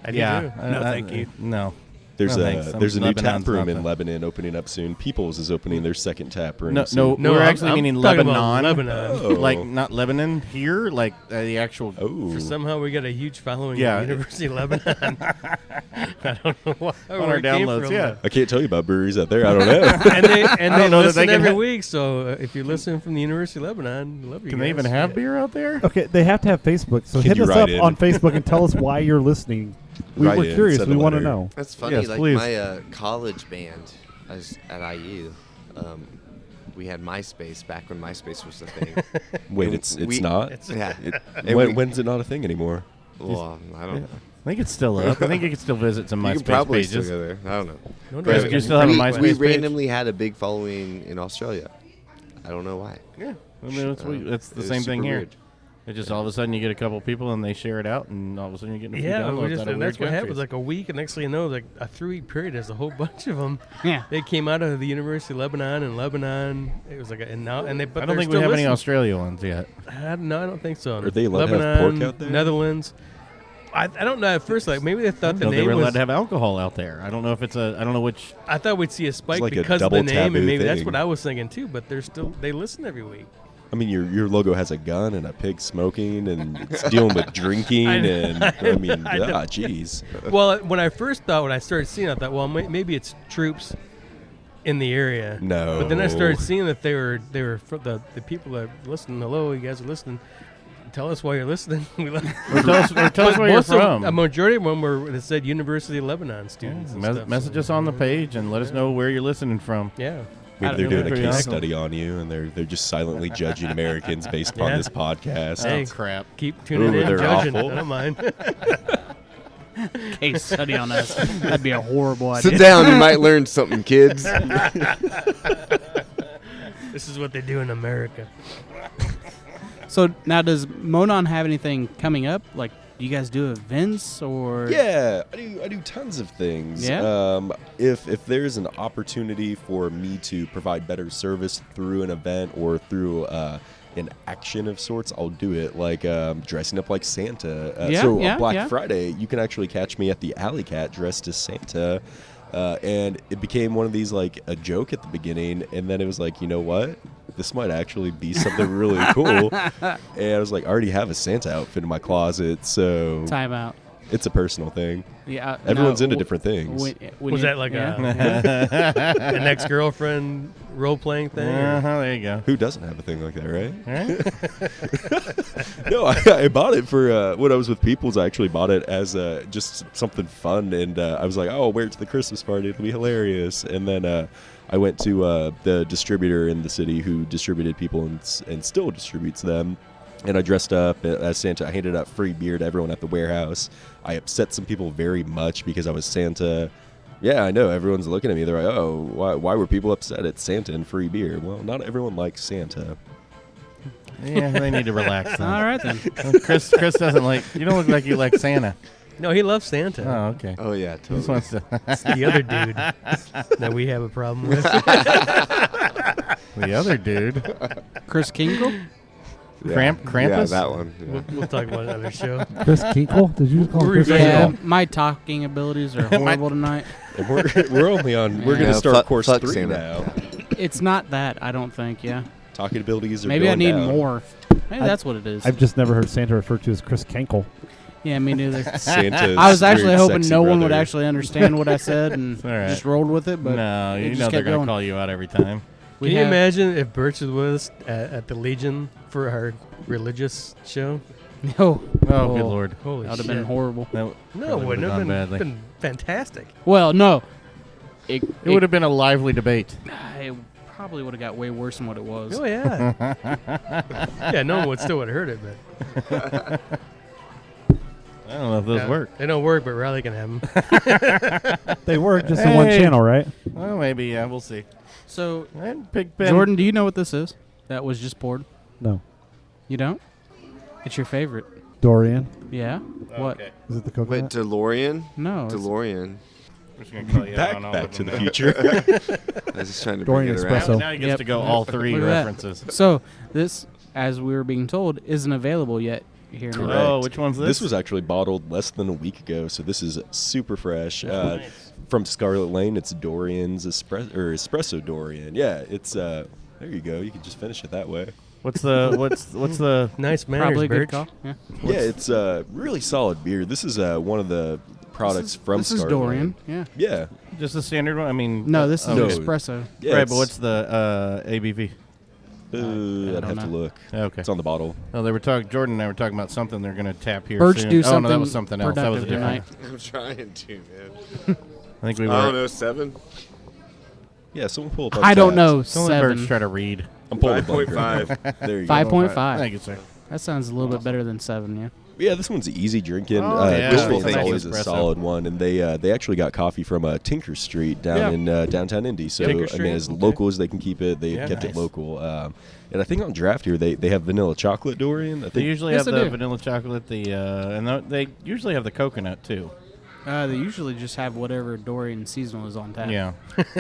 I do too. No, thank you. No. there's No, a thanks. there's a new Lebanon's tap room not in the- Lebanon opening up soon. People's is opening their second tap room. No, soon. we're I'm- actually I'm meaning talking about Lebanon. Lebanon. Oh. Like, not Lebanon here, like the actual. Oh. For somehow we got a huge following Yeah. at the University of Lebanon. I don't know why. On where our it came downloads, from, yeah. I can't tell you about breweries out there. I don't know. and they I don't know that listen they can every ha- week. So if you listen from the University of Lebanon, I love you Can guys. they even have beer out there? Okay, they have to have Facebook, so Can hit you us write up in? on Facebook and tell us why you're listening. Write We're in, curious. send We a want to letter. know. That's funny. Yes, like please. my college band at IU, we had MySpace back when MySpace was a thing. Wait, And it's we- not. Yeah. And When's it not a thing anymore? Well, I don't know. I think it's still up. I think you can still visit some You MySpace can probably pages. still go there. I don't know. No Chris, doubt. do you still have a MySpace we page? randomly had a big following in Australia. I don't know why. Yeah, I mean, that's the It was same thing super here. weird. It just all of a sudden you get a couple people and they share it out, and all of a sudden you're getting a few Yeah, downloads out of and that's weird what countries. happens. Like a week, and next thing you know, like a 3-week period, there's a whole bunch of them. Yeah. They came out of the University of Lebanon, and Lebanon. It was like, but I don't they're think we still have any listening. Australia ones yet. No, I don't think so. Are they allowed to have Lebanon, pork out there? Netherlands. I don't know at first. Like maybe they thought the No, they name were allowed was. to have alcohol out there. I don't know if it's a. I don't know which. I thought we'd see a spike like a because of the double name, and taboo maybe that's thing. what I was thinking too. But they listen every week. I mean, your logo has a gun and a pig smoking, and it's dealing with drinking, I know, and I I mean, know. jeez. Well, when I started seeing it, I thought, well, maybe it's troops in the area. No. But then I started seeing that they were for the people that listen. Hello, you guys are listening. Tell us why you're listening. Or tell us where you're from. A majority of them were, it said University of Lebanon students. and stuff, Message so- us on the page and let us know where you're listening from. Yeah. Maybe they're doing a Pretty case awesome. study on you, and they're just silently judging Americans based upon Yeah. this podcast. Hey, crap. Keep tuning Ooh, in, they're judging. awful. I don't mind. Case study on us. That'd be a horrible idea. Sit down, you might learn something, kids. This is what they do in America. So now, does Monon have anything coming up? Like, do you guys do events or? Yeah, I do tons of things. Yeah? If there's an opportunity for me to provide better service through an event or through an action of sorts, I'll do it. Like dressing up like Santa. On Black Friday, you can actually catch me at the Alley Cat dressed as Santa. And it became one of these, like, a joke at the beginning, and then it was like, you know what? This might actually be something really cool. And I was like, I already have a Santa outfit in my closet, so Time out. it's a personal thing. Yeah. Everyone's into different things. Was that like an ex-girlfriend role-playing thing? or- There you go. Who doesn't have a thing like that, right? No, I bought it for when I was with Peoples. I actually bought it as just something fun, and I was like, "Oh, I'll wear it to the Christmas party. It'll be hilarious." And then I went to the distributor in the city who distributed people and still distributes them. And I dressed up as Santa. I handed out free beer to everyone at the warehouse. I upset some people very much because I was Santa. Yeah, I know. Everyone's looking at me. They're like, oh, why were people upset at Santa and free beer? Well, not everyone likes Santa. Yeah, they need to relax then. All right, then. Chris doesn't like, you don't look like you like Santa. No, he loves Santa. Oh, okay. Oh, yeah, He just totally. wants to. It's the other dude that we have a problem with. The other dude. Chris Kinkle? Krampus? Yeah, that one. Yeah. We'll talk about another show. Chris Kinkle? Did you just call him Chris Yeah, Kinkle? my talking abilities are horrible tonight. And we're only on. We're going Yeah, to start course fuck 3 Santa. now. It's not that, I don't think, yeah. Talking abilities are Maybe I going need down. more. Maybe that's what it is. I've just never heard Santa referred to as Chris Kinkle. Yeah, me neither. Santa's I was actually weird, hoping sexy no one would brother. actually understand what I said and all right. just rolled with it, but No, it you just know they're kept going going. to call you out every time. Can you imagine if Burch was with us at the Legion for our religious show? No. Oh, good Lord. Holy That would have shit. been horrible. That No, it probably wouldn't would've have gone been, badly. been fantastic. Well, no. It It would have been a lively debate. It probably would have got way worse than what it was. Oh, yeah. Yeah, no one would still would have heard it, but I don't know if those work. They don't work, but Riley can have them. They work just in one channel, right? Well, maybe, yeah, we'll see. So, And Pig Pen. Jordan, do you know what this is? That was just poured. No. You don't? It's your favorite. Dorian. Yeah. What? Okay. Is it the Wait, coconut? DeLorean? No. it's- DeLorean. I'm just going to call you out on all Back of to them the now. future. I was just trying to Dorian bring it around. espresso. Now he gets Yep. to go all 3 Look at that. references. So this, as we were being told, isn't available yet here in Correct. Illinois. Oh, which one's this? This was actually bottled less than a week ago, so this is super fresh. From Scarlet Lane, it's Dorian's espresso Dorian. Yeah, it's there you go. You can just finish it that way. What's the Nice manners, Probably a good Burch. call. Yeah. Yeah, it's really solid beer. This is one of the products from This is Scarlet Dorian. Lane. Yeah. Yeah. just the standard one? I mean, No, this is No. espresso. Yeah, right, it's- but what's the ABV? I'd don't have to know. look. Okay. It's on the bottle. Oh, they were talking. Jordan and I were talking about something they're going to tap here Burch soon. do Oh something no, that was something else. That was a productive different. tonight. I'm trying to, man. I think we I don't were. know, 7? Yeah, someone pull up. I don't know. Don't let Burch 7. try to read. I'm pulling 5.5. There you go. 5.5. Thank you, sir. That sounds a little bit better than 7. Yeah. Yeah, this one's easy drinking. Oh, yeah. Wishful Thank is you. always a Espresso. solid one, and they actually got coffee from Tinker Street down in downtown Indy. So Tinker I Street? mean, as Okay. local as they can keep it, they've Yeah, kept nice. it local. And I think on draft here they have vanilla chocolate Dorian. I They think usually Yes, have they the do. vanilla chocolate, and they usually have the coconut too. They usually just have whatever Dorian seasonal is on tap. Yeah.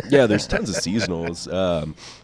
yeah, there's tons of seasonals.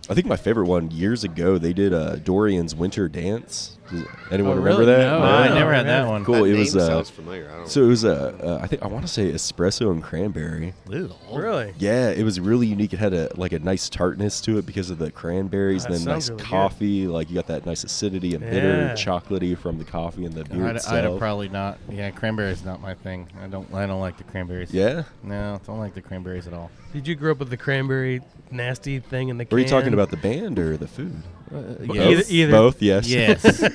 I think my favorite one years ago they did Dorian's Winter Dance. Does anyone Oh, remember really? that? No. Oh, I Yeah. never had that one. Cool. That It name was sounds familiar. I don't so it was I want to say espresso and cranberry. Really? Yeah, it was really unique. It had a nice tartness to it because of the cranberries, That and then nice sounds really good. coffee. Like you got that nice acidity and bitter, Yeah. and chocolatey from the coffee and the beer I'd itself. probably not. Yeah, cranberry's not my thing. I don't like like the cranberries. Yeah? No, don't like the cranberries at all. Did you grow up with the cranberry nasty thing in the can? Are you talking about the band or the food? Yes. Either. Both, yes. Yes.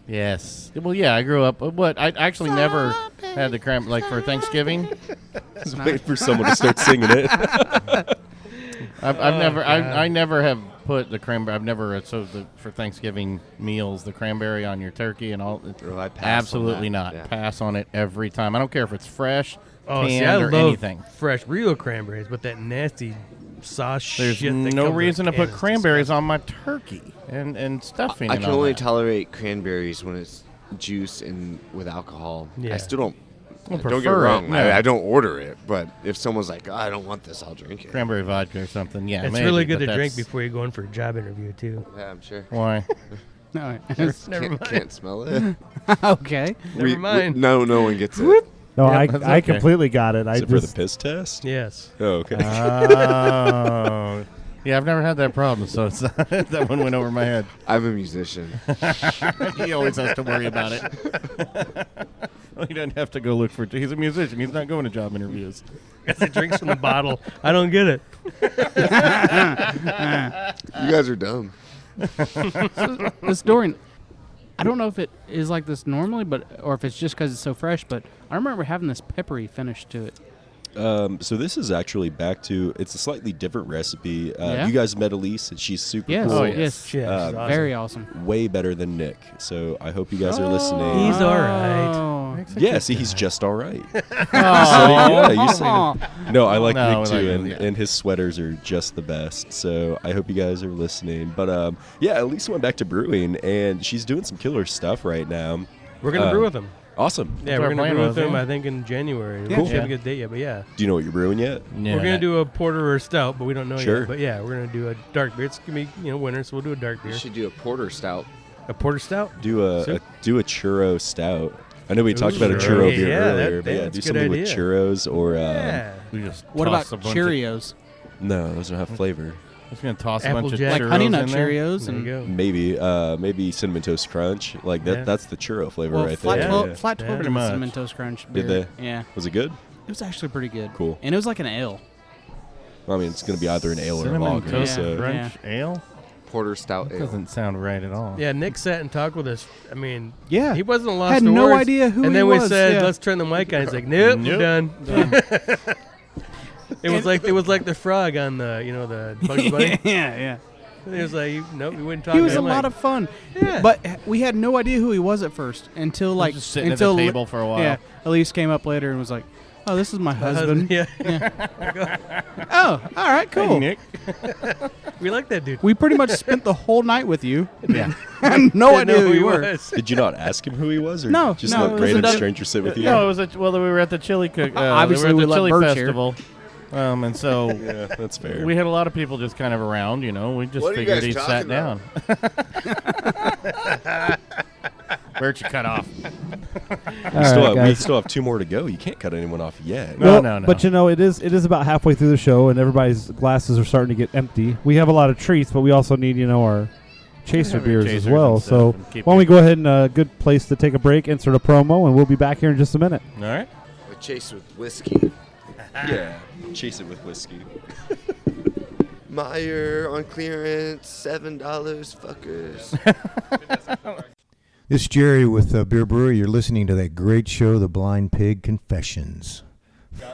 Yes. Well, yeah, I grew up. What? I actually never had the cranberry, like for Thanksgiving. I was waiting for someone to start singing it. I never have put the cranberry. I've never for Thanksgiving meals the cranberry on your turkey and all. I pass Absolutely on that. not. Yeah. Pass on it every time. I don't care if it's fresh, Oh, canned, see, I or love anything. fresh, real cranberries, but that nasty sauce There's shit. that no comes reason with to put cans is cranberries on my turkey and stuffing. I and can all only that. tolerate cranberries when it's juice and with alcohol. Yeah. I still don't. Well, Don't get me prefer it, wrong. no. I don't order it, but if someone's like, I don't want this, I'll drink it. Cranberry vodka or something. Yeah, It's maybe, really good but to drink that's- before you go in for a job interview, too. Yeah, I'm sure. Why? No, Never mind. Can't smell it. okay. Never mind. No one gets it. No, Yep, I that's I okay. completely got it. I Is it for the just piss test? Yes. Oh, okay. Oh. Yeah, I've never had that problem, so it's that one went over my head. I'm a musician. He always has to worry about it. Well, he doesn't have to go look for it. He's a musician. He's not going to job interviews. As he drinks from the bottle. I don't get it. You guys are dumb. This Dorian, I don't know if it is like this normally, or if it's just because it's so fresh, but I remember having this peppery finish to it. So this is actually back to, it's a slightly different recipe. Yeah? You guys met Elise, and she's super Yes, cool. Oh, yes. yes, Shit, Uh, she's awesome. very awesome. Way better than Nick. So I hope you guys are listening. He's all right. Oh. Yeah, see, he's just all right. Oh. Yeah, you said it. No, I like No, Nick we too, like and, him, yeah. and his sweaters are just the best. So I hope you guys are listening. But yeah, Elise went back to brewing, and she's doing some killer stuff right now. We're going to brew with him. Awesome. Yeah, our we're going to plan brew was, with him, yeah. I think, in January. Yeah. We haven't got a date yet, but yeah. Do you know what you're brewing yet? Yeah, We're going to do a porter or a stout, but we don't know Sure. yet. But yeah, we're going to do a dark beer. It's going to be, winter, so we'll do a dark beer. You should do a porter stout. A porter stout? Do a Soup? churro stout. I know we talked Ooh, about a churro. churro beer Yeah, earlier, that- but yeah, that's do a good something with idea. churros or Yeah. We just What about toss a bunch Cheerios? no, those don't have flavor. I'm just going to toss a Apple bunch of Jack. Like churros Honey Nut in there. Cheerios There you and go. Maybe cinnamon toast crunch. Like that. Yeah. That's the churro flavor well, right Flat there. 12, Yeah. Flat 12 Pretty did the much. cinnamon toast crunch beer. Did they? Yeah, Was it good? it was actually pretty good. Cool. And it was like an ale. Well, I mean, it's going to be either an ale or a Cinnamon lager. toast Yeah. So. crunch ale? Porter stout That ale. doesn't sound right at all. Yeah, Nick sat and talked with us. I mean, Yeah. he wasn't lost Had for no words. idea who and he then we was, said, yeah. let's turn the mic on. He's like, nope, Nope. done. It was like the frog on the the Bugs Bunny. yeah. He was like, nope, we wouldn't talk. He was to a him. lot Like, of fun. Yeah. But we had no idea who he was at first until like just sitting at until the table for a while. Yeah, Elise came up later and was like, "Oh, this is my husband." Yeah, Oh, all right, cool. Hey, Nick. we like that dude. We pretty much spent the whole night with you. Yeah. And no Didn't know idea who you were. was. Did you not ask him who he was, or No, just no, let it was random another- strangers sit with you? No, it was we were at the chili cook. Obviously, we we were at the let chili Burch here. festival, and so Yeah, that's fair. we had a lot of people just kind of around. We just What are you figured guys he sat talking down. Burch, you cut off. We still have 2 more to go. You can't cut anyone off yet. No, no. But it is about halfway through the show, and everybody's glasses are starting to get empty. We have a lot of treats, but we also need our chaser Have your beers as chasers well. and So stuff and keep why don't we your- go ahead and good place to take a break, insert a promo, and we'll be back here in just a minute. All right. A chase with whiskey. Yeah, chase it with whiskey. Meyer on clearance, $7, fuckers. This is Jerry with Beer Brewery. You're listening to that great show, The Blind Pig Confessions.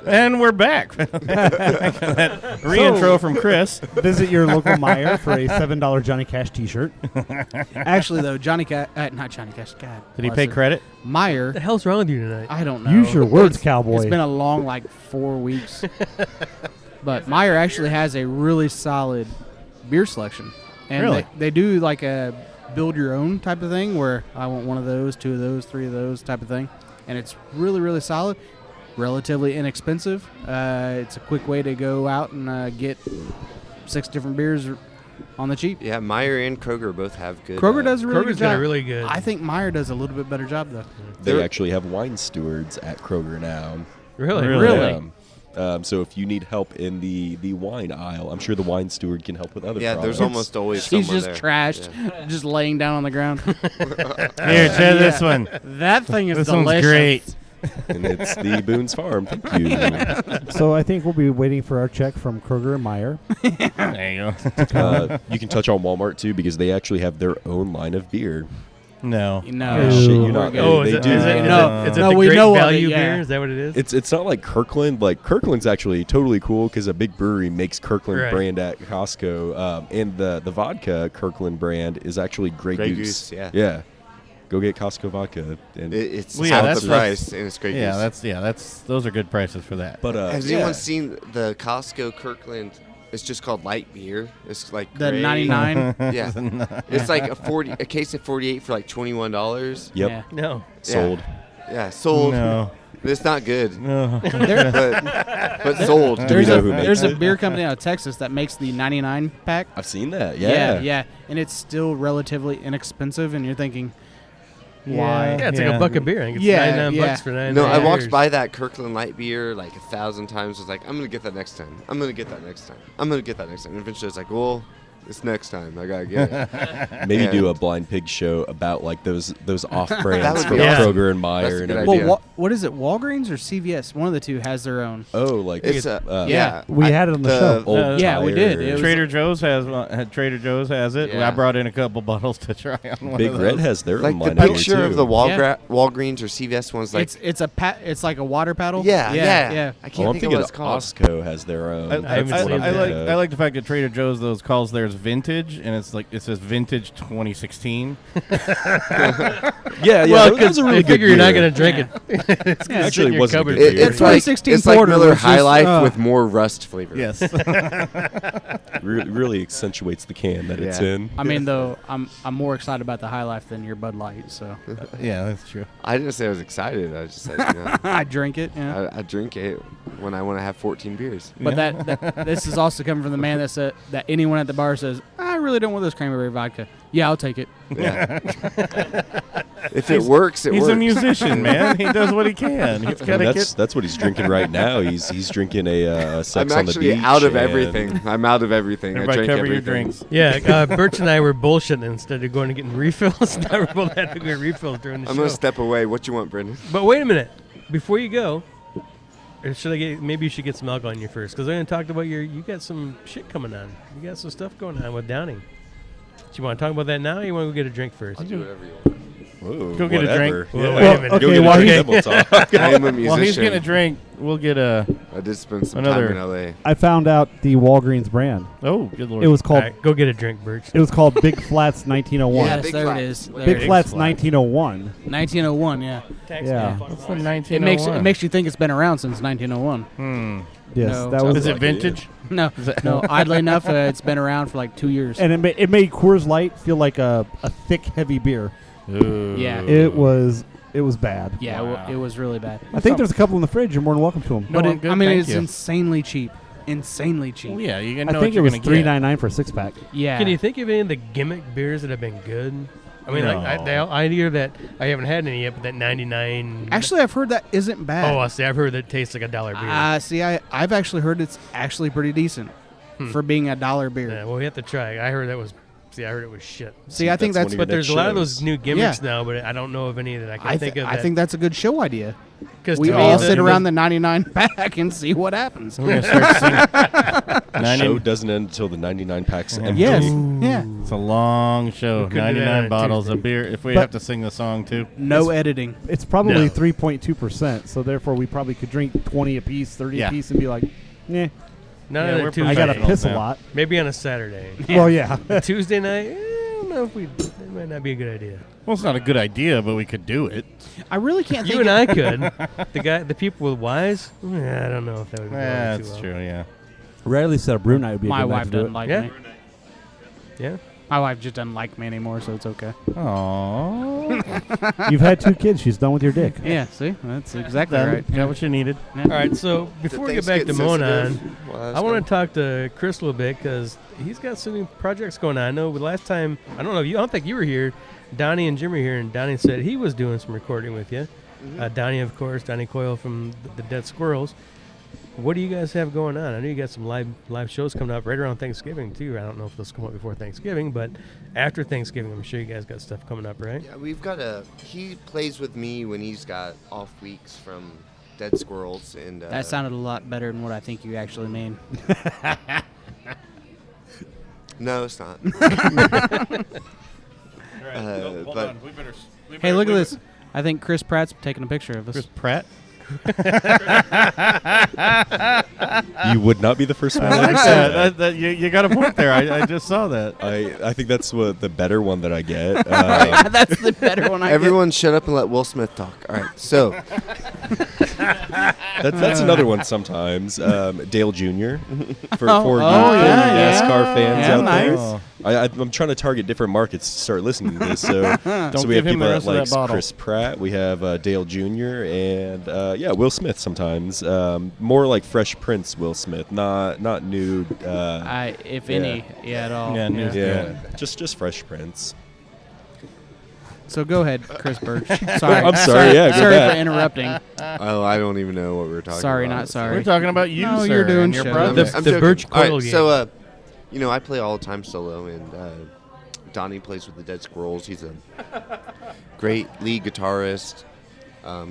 And we're back. That re-intro from Chris. Visit your local Meijer for a $7 Johnny Cash T-shirt. Actually, though, not Johnny Cash. God, Did he bless pay it. credit? Meyer. What the hell's wrong with you tonight? I don't know. Use your words, It's cowboy. been a long 4 weeks. But Meyer actually has a really solid beer selection. And Really? they do like a build your own type of thing where I want 1 of those, 2 of those, 3 of those type of thing. And it's really, really solid, relatively inexpensive. It's a quick way to go out and get 6 different beers on the cheap. Yeah, Meyer and Kroger both have good. Kroger does a really Kroger's good got job. a really good. I think Meyer does a little bit better job, though. They actually have wine stewards at Kroger now. Really? So if you need help in the wine aisle, I'm sure the wine steward can help with other Yeah, products. there's almost always He's someone just there. trashed, just laying down on the ground. Here, try this one. That thing is This delicious. one's great. And it's the Boone's Farm. Thank you. So I think we'll be waiting for our check from Kroger and Meyer. There you go. You can touch on Walmart too because they actually have their own line of beer. No. No. Shit, you're not. Oh, They is it, do. is it, No. is it No, the we great know of it, value yeah. beer? Is that what it is? It's not like Kirkland. Like Kirkland's actually totally cool because a big brewery makes Kirkland Right. brand at Costco, and the vodka Kirkland brand is actually Grey Grey Goose. Goose, yeah. Yeah. Go get Costco vodka. And It's Well, yeah, half that's the what- price, and it's Grey Goose. That's those are good prices for that. but Has yeah. anyone seen the Costco Kirkland? It's just called light beer. It's like The gray. 99. Yeah, it's like a 48 for like $21. Yep. Yeah. No. Sold. Yeah, sold. No. It's not good, No. but sold. Do we know who There's makes a it? beer company out of Texas that makes the 99 pack. I've seen that. Yeah. Yeah, and it's still relatively inexpensive, and you're thinking, why? Yeah, it's like a buck of beer. I think it's Yeah, 99 yeah. bucks for 99 No, I walked beers. by that Kirkland light beer like 1,000 times. I was like, I'm gonna get that next time. I'm gonna get that next time. I'm gonna get that next time. And eventually, it's like, well, it's next time. I gotta get it. Maybe do a And- Blind Pig show about like those off That brands would from be awesome. Kroger and Meyer That's a and good everything. idea. Well, what is it? Walgreens or CVS? One of the two has their own. Oh, like It's Yeah. We had it on the show. old Yeah, we did. tire. It was- Trader Joe's has it. Yeah. I brought in a couple bottles to try on one Big of Red those. has their like own the line of beer, picture of too. the Yeah. Walgreens or CVS ones. Like, It's like a water paddle. yeah. yeah. I Oh, can't I'm think of thinking what it's called. Costco has their own. I haven't That's seen what I'm that. thinking I of. like the fact that Trader Joe's those calls theirs vintage, and it's like it says vintage 2016. Yeah, Well, that's a really I good figure you're not beer. going to drink it. It's gonna sit Actually, in it your wasn't a cupboard good for beer. It's like 2016 it's like Porter Miller was High just, Life with more rust flavor. Yes. Really accentuates the can that it's Yeah. in. I mean, though, I'm more excited about the High Life than your Bud Light. So Yeah, that's true. I didn't say I was excited. I just said, you know, I drink it. Yeah. I drink it when I want to have 14 beers. But that this is also coming from the man that said that anyone at the bar says, I really don't want this cranberry vodka. Yeah, I'll take it. Yeah. If it works, it He's works. a musician, man. He does what he can. He's I got mean, to get. that's what he's drinking right now. He's drinking a Sex I'm on the actually Beach. out of and- everything. I'm out of everything. I Everybody drank cover your everything. drinks. Yeah, Burch and I were bullshitting instead of going and getting refills. Now we're both having to get refills during the I'm show. gonna step away. What you want, Brendan? But wait a minute. Before you go, or should I get? Maybe you should get some alcohol in you first, because I talked about you got some shit coming on. You got some stuff going on with Downing. Do you want to talk about that now, or you want to go get a drink first? I'll do whatever you want. Whoa, Go get a drink. whatever. Well, Yeah. wait a minute. okay, Go get while a he's- drink, then we'll talk. I am a musician. While he's getting a drink, we'll get a. I did spend some Another- time in LA. I found out the Walgreens brand. Oh, good lord! It was called All right, go get a drink, Burch. it was called Big Flats 1901. Yes, Big there Flats. it is. There Big it is. Flats 1901. 1901. Yeah. Yeah. What's the It 1901? makes you think it's been around since 1901. Yes, No. that was. Is it like vintage? No, no. Oddly enough, it's been around for like 2 years. And it made Coors Light feel like a thick, heavy beer. Yeah. It was bad. Yeah, it was really bad. I think there's a couple in the fridge. You're more than welcome to them. But I'm it, good, I mean, thank it's you. insanely cheap. Insanely cheap. Well, yeah, you can I know think what it you're was gonna get. $3.99 for a 6-pack. Yeah. Can you think of any of the gimmick beers that have been good? I mean, No. I hear that I haven't had any yet, but that 99. Actually, I've heard that isn't bad. Oh, I see. I've heard that tastes like $1 beer. See, I've actually heard it's actually pretty decent for being $1 beer. Yeah, well, we have to try it. I heard that was. See, I heard it was shit. See, I think That's that's one But of your there's a next lot of shows. those new gimmicks now, but I don't know of any that I can think of. I think that's a good show idea. because We all sit around the 99 pack and see what happens. We're gonna start singing. The show doesn't end until the 99 packs empty. Yes. Yeah. It's a long show. We could do that on 99 a bottles Tuesday. of beer. If we But- have to sing the song too. No editing. It's probably No. 3.2%, so therefore we probably could drink 20 a piece, 30 Yeah. a piece, and be like, Not "Yeah, Yeah, on a we're Tuesday. I gotta professionals piss a now. lot." Maybe on a Saturday. Well, yeah. Tuesday night. I don't know if it might not be a good idea. Well, it's not a good idea, but we could do it. I really can't You think and of- I could. The people with wives. I don't know if that would. Go over too That's well. true. Yeah. Riley said a brew night would be a My good night wife to do doesn't it. like Yeah. me. Yeah. My wife just doesn't like me anymore, so it's okay. Aww. You've had 2 kids. She's done with your dick. Yeah, see? That's exactly Done. right. Got what you needed. Yeah. All right. So before we get back to Monon, I want to talk to Chris a little bit because he's got some new projects going on. I know last time, I don't think you were here. Donnie and Jim were here, and Donnie said he was doing some recording with you. Donnie, of course, Donnie Coyle from the Dead Squirrels. What do you guys have going on? I know you got some live shows coming up right around Thanksgiving too. I don't know if those come up before Thanksgiving, but after Thanksgiving, I'm sure you guys got stuff coming up, right? Yeah, we've got he plays with me when he's got off weeks from Dead Squirrels, and That sounded a lot better than what I think you actually mean. No, it's not. But Hey, look at this. I think Chris Pratt's taking a picture of us. Chris Pratt? You would not be the first one. I like that. You got a point there. I just saw that. I think that's what the better one that I get. That's the better one I everyone shut up and let Will Smith talk. All right, so that's another one sometimes. Dale Jr. for you NASCAR fans out there. I'm trying to target different markets to start listening to this. So, we have people that like Chris Pratt. We have Dale Jr. and Will Smith sometimes. More like Fresh Prince Will Smith, not nude. If any, at all. Yeah, nude. Yeah, just Fresh Prince. So go ahead, Chris Burch. Sorry. I'm sorry. Yeah, go sorry back. for interrupting. Oh, I don't even know what we were talking about. Sorry, not sorry. We're talking about you, no, sir. You're doing your show. brother. The Burch Coil game. So, I play all the time solo, and Donnie plays with the Dead Squirrels. He's a great lead guitarist.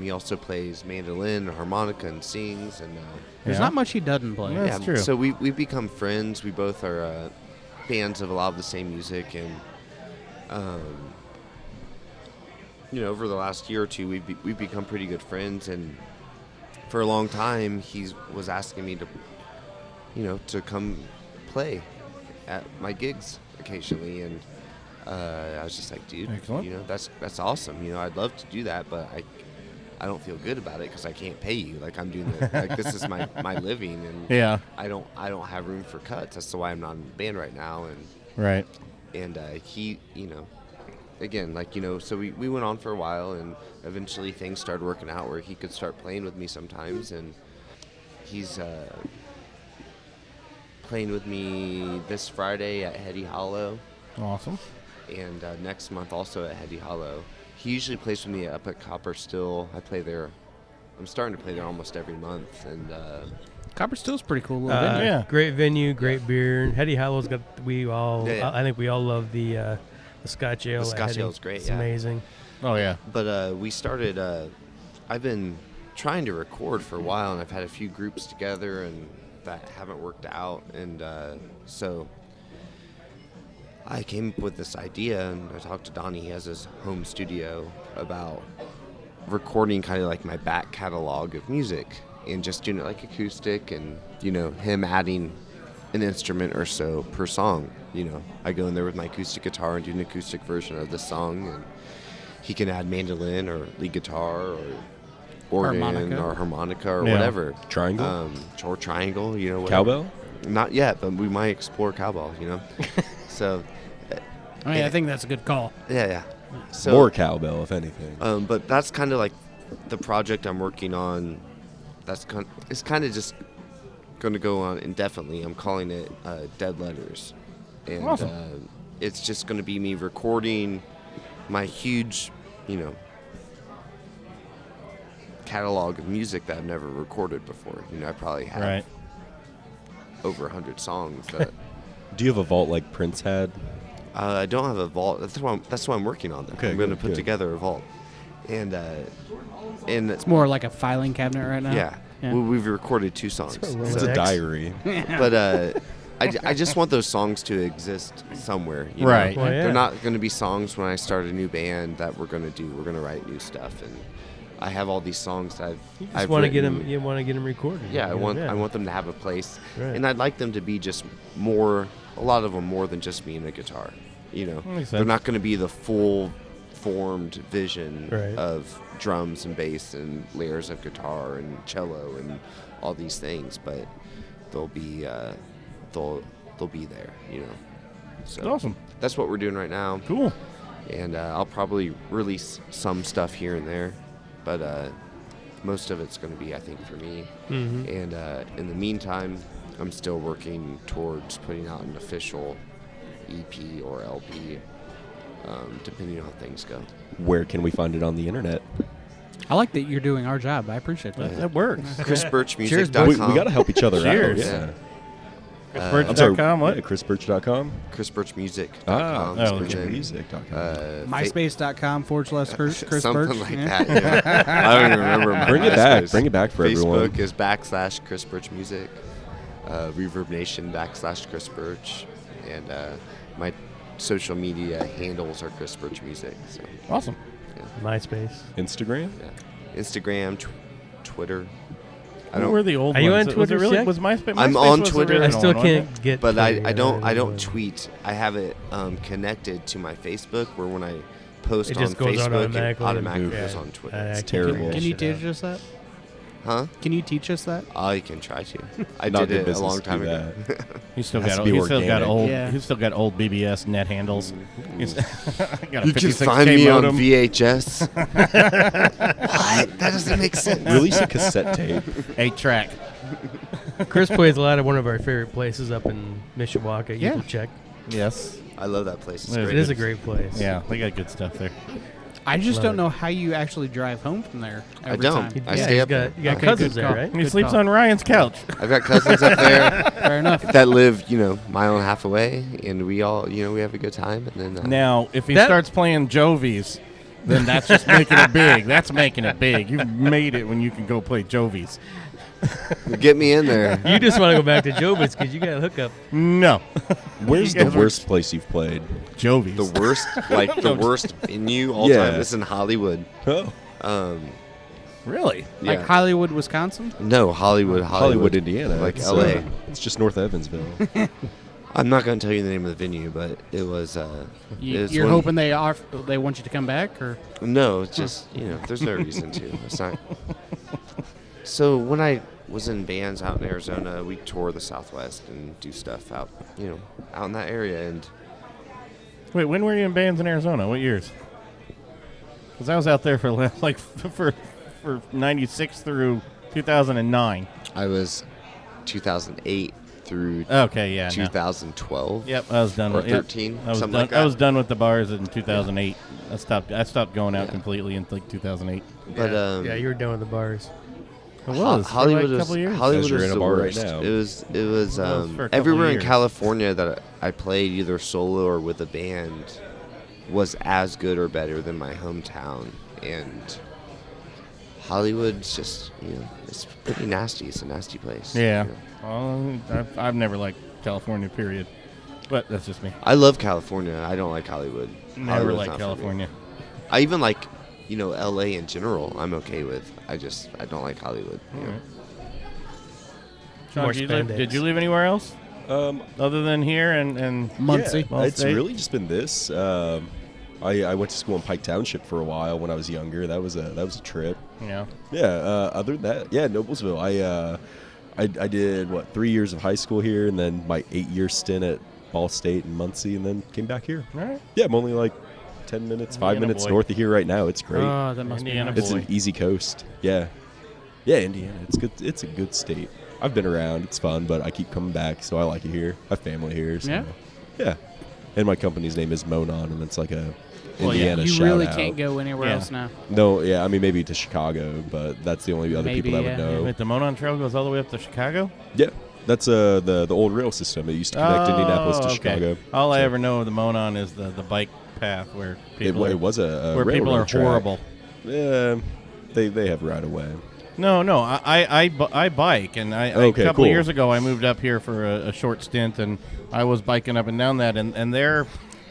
He also plays mandolin, harmonica, and sings. And there's not much he doesn't play. That's true. So we've become friends. We both are fans of a lot of the same music, and over the last year or two, we've become pretty good friends. And for a long time, he was asking me to come play at my gigs occasionally, and I was just like, dude, excellent. That's awesome. I'd love to do that, but I don't feel good about it because I can't pay you. Like, I'm doing this is my living, and I don't have room for cuts. That's why I'm not in the band right now. And right. And he, again, so we went on for a while, and eventually things started working out where he could start playing with me sometimes, and he's playing with me this Friday at Heady Hollow. Awesome. And next month also at Heady Hollow. He usually plays with me up at Copper Still. I play there. I'm starting to play there almost every month. And Copper Still's pretty cool little venue. Yeah, great venue, great beer. Heady Hollow's got I think we all love the Scotch Ale. The Scotch Ale is great. It's amazing. Oh yeah. But we started. I've been trying to record for a while, and I've had a few groups together, and that haven't worked out. And so I came up with this idea, and I talked to Donnie. He has his home studio, about recording kind of like my back catalog of music and just doing it like acoustic, and him adding an instrument or so per song. I go in there with my acoustic guitar and do an acoustic version of the song, and he can add mandolin or lead guitar or organ or harmonica or whatever. Triangle? Or triangle, whatever. Cowbell? Not yet, but we might explore cowbell, So I think that's a good call. Yeah. So, more cowbell, if anything. But that's kind of like the project I'm working on. It's kind of just going to go on indefinitely. I'm calling it Dead Letters. And awesome. It's just going to be me recording my huge, catalog of music that I've never recorded before. I probably have over 100 songs. That Do you have a vault like Prince had? I don't have a vault. That's what I'm working on. Okay, I'm going to put together a vault, and it's more like a filing cabinet right now. Yeah. We've recorded 2 songs. It's a diary. But I just want those songs to exist somewhere. Right. Well, yeah. They're not going to be songs when I start a new band that we're going to do. We're going to write new stuff, and I have all these songs that You want to get them. You want to get them recorded. Yeah, I want them to have a place, right. and I'd like them to be just more. A lot of them more than just me and a guitar. They're not going to be the full formed vision of drums and bass and layers of guitar and cello and all these things, but they'll be there. So awesome. That's what we're doing right now. Cool. And I'll probably release some stuff here and there, but most of it's going to be, I think, for me. Mm-hmm. And in the meantime, I'm still working towards putting out an official EP or LP, depending on how things go. Where can we find it on the internet? I like that you're doing our job. I appreciate that. That works. ChrisBurchMusic.com. We got to help each other Cheers. out. Yeah. ChrisBurch.com. What? Yeah, ChrisBurch.com. ChrisBurchMusic.com. ChrisBurchMusic.com. MySpace.com/Chris Something Burch. like that. Yeah. I don't even remember. My Bring it back. MySpace. Bring it back for everyone. Facebook is /Chris Burch Music. Reverb Nation /Chris Burch. And my social media handles are Chris Burch Music. So. Awesome. Yeah. MySpace. Instagram? Yeah. Instagram, Twitter. What were the old Are ones? you on Twitter? Was it really? Yet? Was MySpace? I'm MySpace on was the Twitter. original I still one, wasn't can't it? get. But Twitter I yet. don't tweet. I have it connected to my Facebook, where when I post It on just goes out Facebook, it automatically. automatically Yeah. goes on Twitter. I It's can't terrible. figure Can that you shit teach out. us that? Huh? Can you teach us that? I can try to. I Not did good it a business long to do time ago. He's still Has got. to be He's still got organic. old. Yeah. He's still got old BBS net handles. He's got a You can 56K find me on modem. VHS. What? That doesn't make sense. Release a cassette tape. 8-track. Chris plays a lot at one of our favorite places up in Mishawaka. You Yeah. can check. Yes. I love that place. It's It It great. is a great place. Yeah, they got good stuff there. I just Love don't it. know how you actually drive home from there. Every don't. Time. I Yeah, stay he's up got, there. you got Okay, cousins good there, call. right? He Good sleeps call. on Ryan's couch. I've got cousins up there Fair enough. that live, a mile and a half away, and we all, we have a good time. And then Now, if he That- starts playing Jovies, then that's just making it big. That's making it big. You've made it when you can go play Jovies. get me in there. You just want to go back to Jobit's because you got a hookup. No. Where's You the guys were- worst place you've played? Jovies. The worst, the worst venue all Yeah. time. It's in Hollywood. Oh, Really? Yeah. Like Hollywood, Wisconsin? No, Hollywood, Indiana. like It's, L.A. It's just north of Evansville. I'm not going to tell you the name of the venue, but it was. It was You're one- hoping they want you to come back, or No, it's just there's no reason to. It's not. So when I was in bands out in Arizona, we tour the Southwest and do stuff out in that area. And Wait, when were you in bands in Arizona? What years? Because I was out there for like for 96 through 2009. I was 2008 through Okay, yeah. No. 2012. Yep, I was done Or with yep. 13, I was something done. like that. I was done with the bars in 2008. I stopped going out Yeah. completely in like 2008. But yeah, you were done with the bars. It was Hollywood for like a was couple years. Hollywood As you're was in a the bar right worst. now. It was was for a couple everywhere in years. California that I played either solo or with a band was as good or better than my hometown. And Hollywood's just it's pretty nasty. It's a nasty place. Yeah. Well, I've never liked California, period. But that's just me. I love California. I don't like Hollywood. Never Hollywood's liked not for me. California. I even like LA in general. I'm okay with. I don't like Hollywood. Alright. Sean, More did spandex. you live anywhere else other than here and Muncie. Yeah, it's really just been this. I went to school in Pike Township for a while when I was younger. That was a trip. Yeah. Yeah. Other than that, yeah, Noblesville. I did 3 years of high school here, and then my 8-year stint at Ball State in Muncie, and then came back here. All right. Yeah, I'm only like 10 minutes, 5 Indiana minutes boy. north of here right now. It's great. Oh, that must Indiana be It's nice. an easy coast. Yeah. Yeah, Indiana. It's good. It's a good state. I've been around. It's fun, but I keep coming back, so I like it here. I have family here. So. Yeah? Yeah. And my company's name is Monon, and it's like a Well, yeah. Indiana You shout really out. can't go anywhere Yeah. else now. No, yeah, I mean maybe to Chicago, but that's the only other people that Maybe, would yeah. know. Wait, the Monon Trail goes all the way up to Chicago? Yeah, that's the old rail system. It used to connect Indianapolis to okay. Chicago. All I So ever know of the Monon is the bike path where people it was a where people are railroad track. horrible. Yeah, they have right away. No, I bike, and a Okay, couple cool. of years ago I moved up here for a short stint, and I was biking up and down that, and their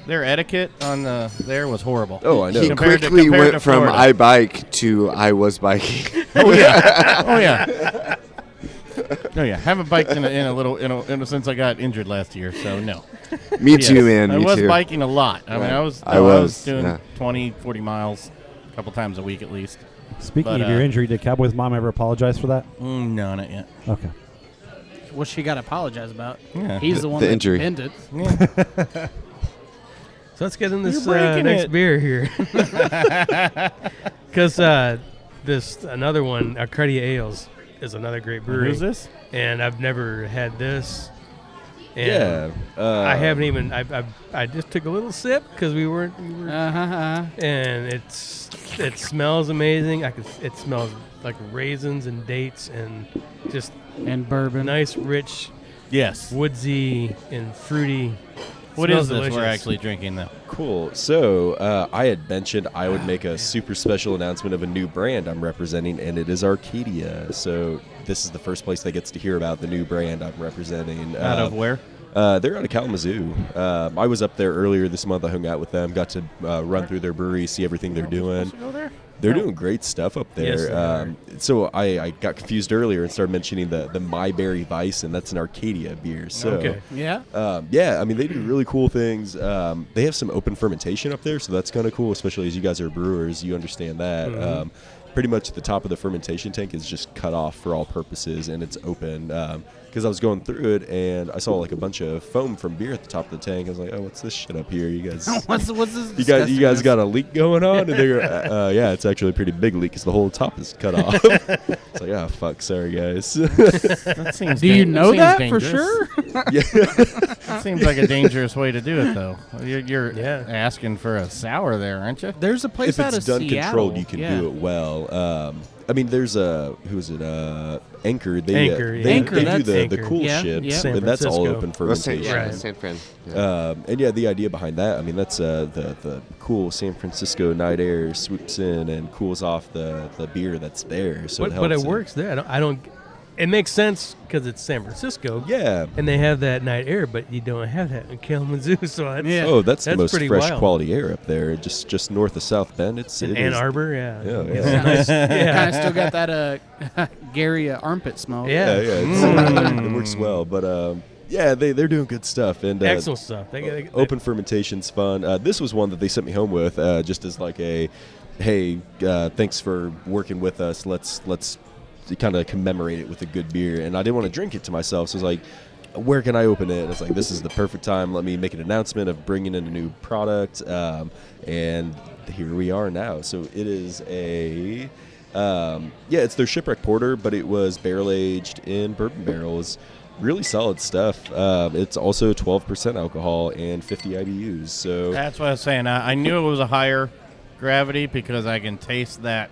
etiquette on there was horrible. Oh, I know. He Compared to- quickly compared went to from Florida. I bike to I was biking. Oh yeah, oh yeah, oh yeah. Haven't biked in a since I got injured last year, so no. Me Yes. too, man. I Me was too. biking a lot. I mean, Right. I was I was, doing yeah. 20, 40 miles a couple times a week at least. Speaking But, of your injury, did Cowboy's mom ever apologize for that? No, not yet. Okay. What she got to apologize about? Yeah. He's the one the that injury. pinned it. Yeah. So let's get in this You're breaking next it. beer here. Because this another one, Arcadia Ales, is another great brewery. Who's this? And I've never had this. Yeah. I haven't even. I just took a little sip because we were. And it smells amazing. It smells like raisins and dates and just bourbon. Nice, rich, yes, woodsy and fruity. What Smells is this delicious. we're actually drinking, though? Cool. So I had mentioned I would make a super special announcement of a new brand I'm representing, and it is Arcadia. So this is the first place that gets to hear about the new brand I'm representing. Out of where? They're out of Kalamazoo. I was up there earlier this month. I hung out with them, got to run through their brewery, see everything they're doing. They're doing great stuff up there. Yes, so I got confused earlier and started mentioning the Myberry Vice, and that's an Arcadia beer. So Okay. Yeah. I mean, they do really cool things. They have some open fermentation up there, so that's kind of cool, especially as you guys are brewers. You understand that. Mm-hmm. Pretty much the top of the fermentation tank is just cut off for all purposes, and it's open. Because I was going through it, and I saw like a bunch of foam from beer at the top of the tank. I was like, "Oh, what's this shit up here? You guys, what's this? you guys got a leak going on?" And they're, "Yeah, it's actually a pretty big leak because the whole top is cut off." It's like, "Oh fuck, sorry guys." That seems Do you know that dangerous. for sure? Yeah. That seems like a dangerous way to do it, though. You're asking for a sour there, aren't you? There's a place If out it's of done Seattle. controlled, you can do it well. I mean, there's who is it? Anchor. They Anchor, they Anchor, do that's the Anchor. cool Yeah, shit, yeah. San and that's all Francisco. open fermentation. Right. San Fran. Yeah. And the idea behind that, I mean, that's the cool San Francisco night air swoops in and cools off the beer that's there. So But it works there. I don't. It makes sense because it's San Francisco. Yeah. And they have that night air, but you don't have that in Kalamazoo. So that's, Oh, that's the most pretty fresh wild. quality air up there. Just north of South Bend. It In Ann is- Arbor, yeah. Yeah, It's yeah. nice. Yeah. Kind of still got that Gary armpit smell. Yeah. It works well. But they're doing good stuff and Excellent stuff. They open fermentation's fun. This was one that they sent me home with, just as like a, hey, thanks for working with us. Let's kind of commemorate it with a good beer. And I didn't want to drink it to myself, so I was like, where can I open it? And it's like, this is the perfect time. Let me make an announcement of bringing in a new product. And here we are now. So it is a, it's their Shipwreck Porter, but it was barrel aged in bourbon barrels. Really solid stuff. It's also 12% alcohol and 50 IBUs. So That's what I was saying. I knew it was a higher gravity because I can taste that,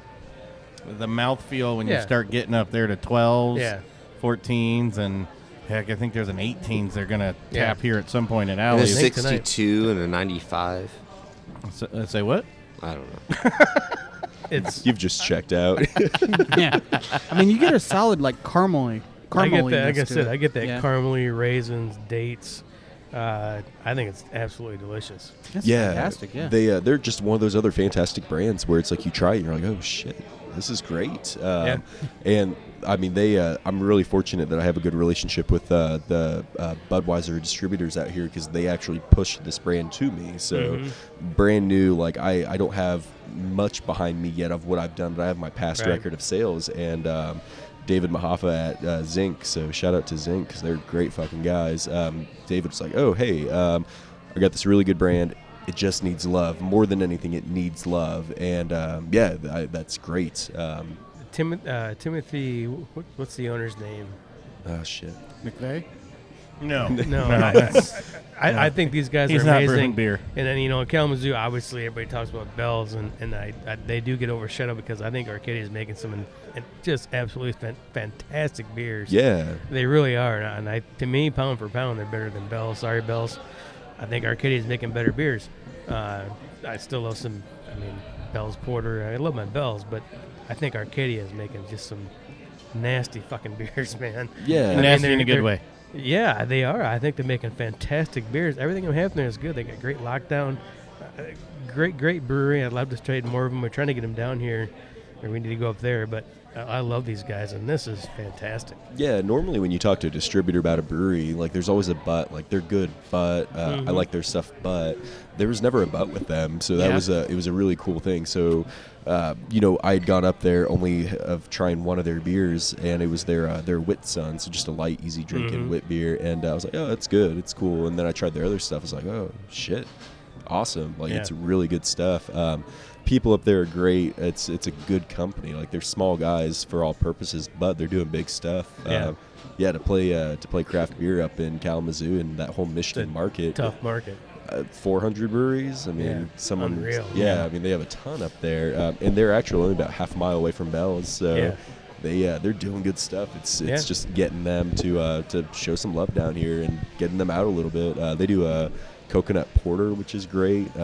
the mouthfeel when you start getting up there to 12s, 14s, and heck, I think there's an 18s they're going to tap here at some point at And a Alley's. 62 and a 95. Say what? I don't know. You've just checked out. Yeah. I mean, you get a solid like caramely. I get that. carameliness Like I to said, it. I get that Yeah. caramely, raisins, dates. I think it's absolutely delicious. That's yeah, fantastic. Yeah. they're just one of those other fantastic brands where it's like you try it and you're like, oh shit, this is great. And I mean, I'm really fortunate that I have a good relationship with the Budweiser distributors out here because they actually push this brand to me. So brand new, like I don't have much behind me yet of what I've done, but I have my past record of sales and. David Mahafa at Zinc, so shout out to Zinc because they're great fucking guys. David's like, oh, hey, I got this really good brand. It just needs love. More than anything, it needs love. And, that's great. Timothy, what's the owner's name? Oh, shit. McVeigh? No. I think these guys He's are not amazing. brewing beer. And then, in Kalamazoo, obviously, everybody talks about Bell's, and they do get overshadowed because I think Arcadia is making some just absolutely fantastic beers. Yeah. They really are. And to me, pound for pound, they're better than Bell's. Sorry, Bell's. I think Arcadia is making better beers. I still love Bell's Porter. I love my Bell's, but I think Arcadia is making just some nasty fucking beers, man. Yeah. Nasty in a good way. Yeah, they are. I think they're making fantastic beers. Everything I'm having there is good. They got great lockdown, great brewery. I'd love to trade more of them. We're trying to get them down here, or we need to go up there. But I love these guys, and this is fantastic. Yeah, normally when you talk to a distributor about a brewery, like there's always a but. Like they're good, but I like their stuff, but there was never a but with them. So that was a really cool thing. So I had gone up there only of trying one of their beers, and it was their Wit Sun, so just a light, easy drinking wit beer. And I was like, oh, that's good, it's cool. And then I tried their other stuff. I was like, oh shit, awesome. Like it's really good stuff. People up there are great. It's a good company. Like they're small guys for all purposes, but they're doing big stuff. To play craft beer up in Kalamazoo and that whole Michigan market. Tough market. 400 breweries. I mean, unreal. I mean, they have a ton up there, and they're actually only about half a mile away from Bell's. So they're doing good stuff. It's just getting them to show some love down here and getting them out a little bit. They do a coconut porter, which is great.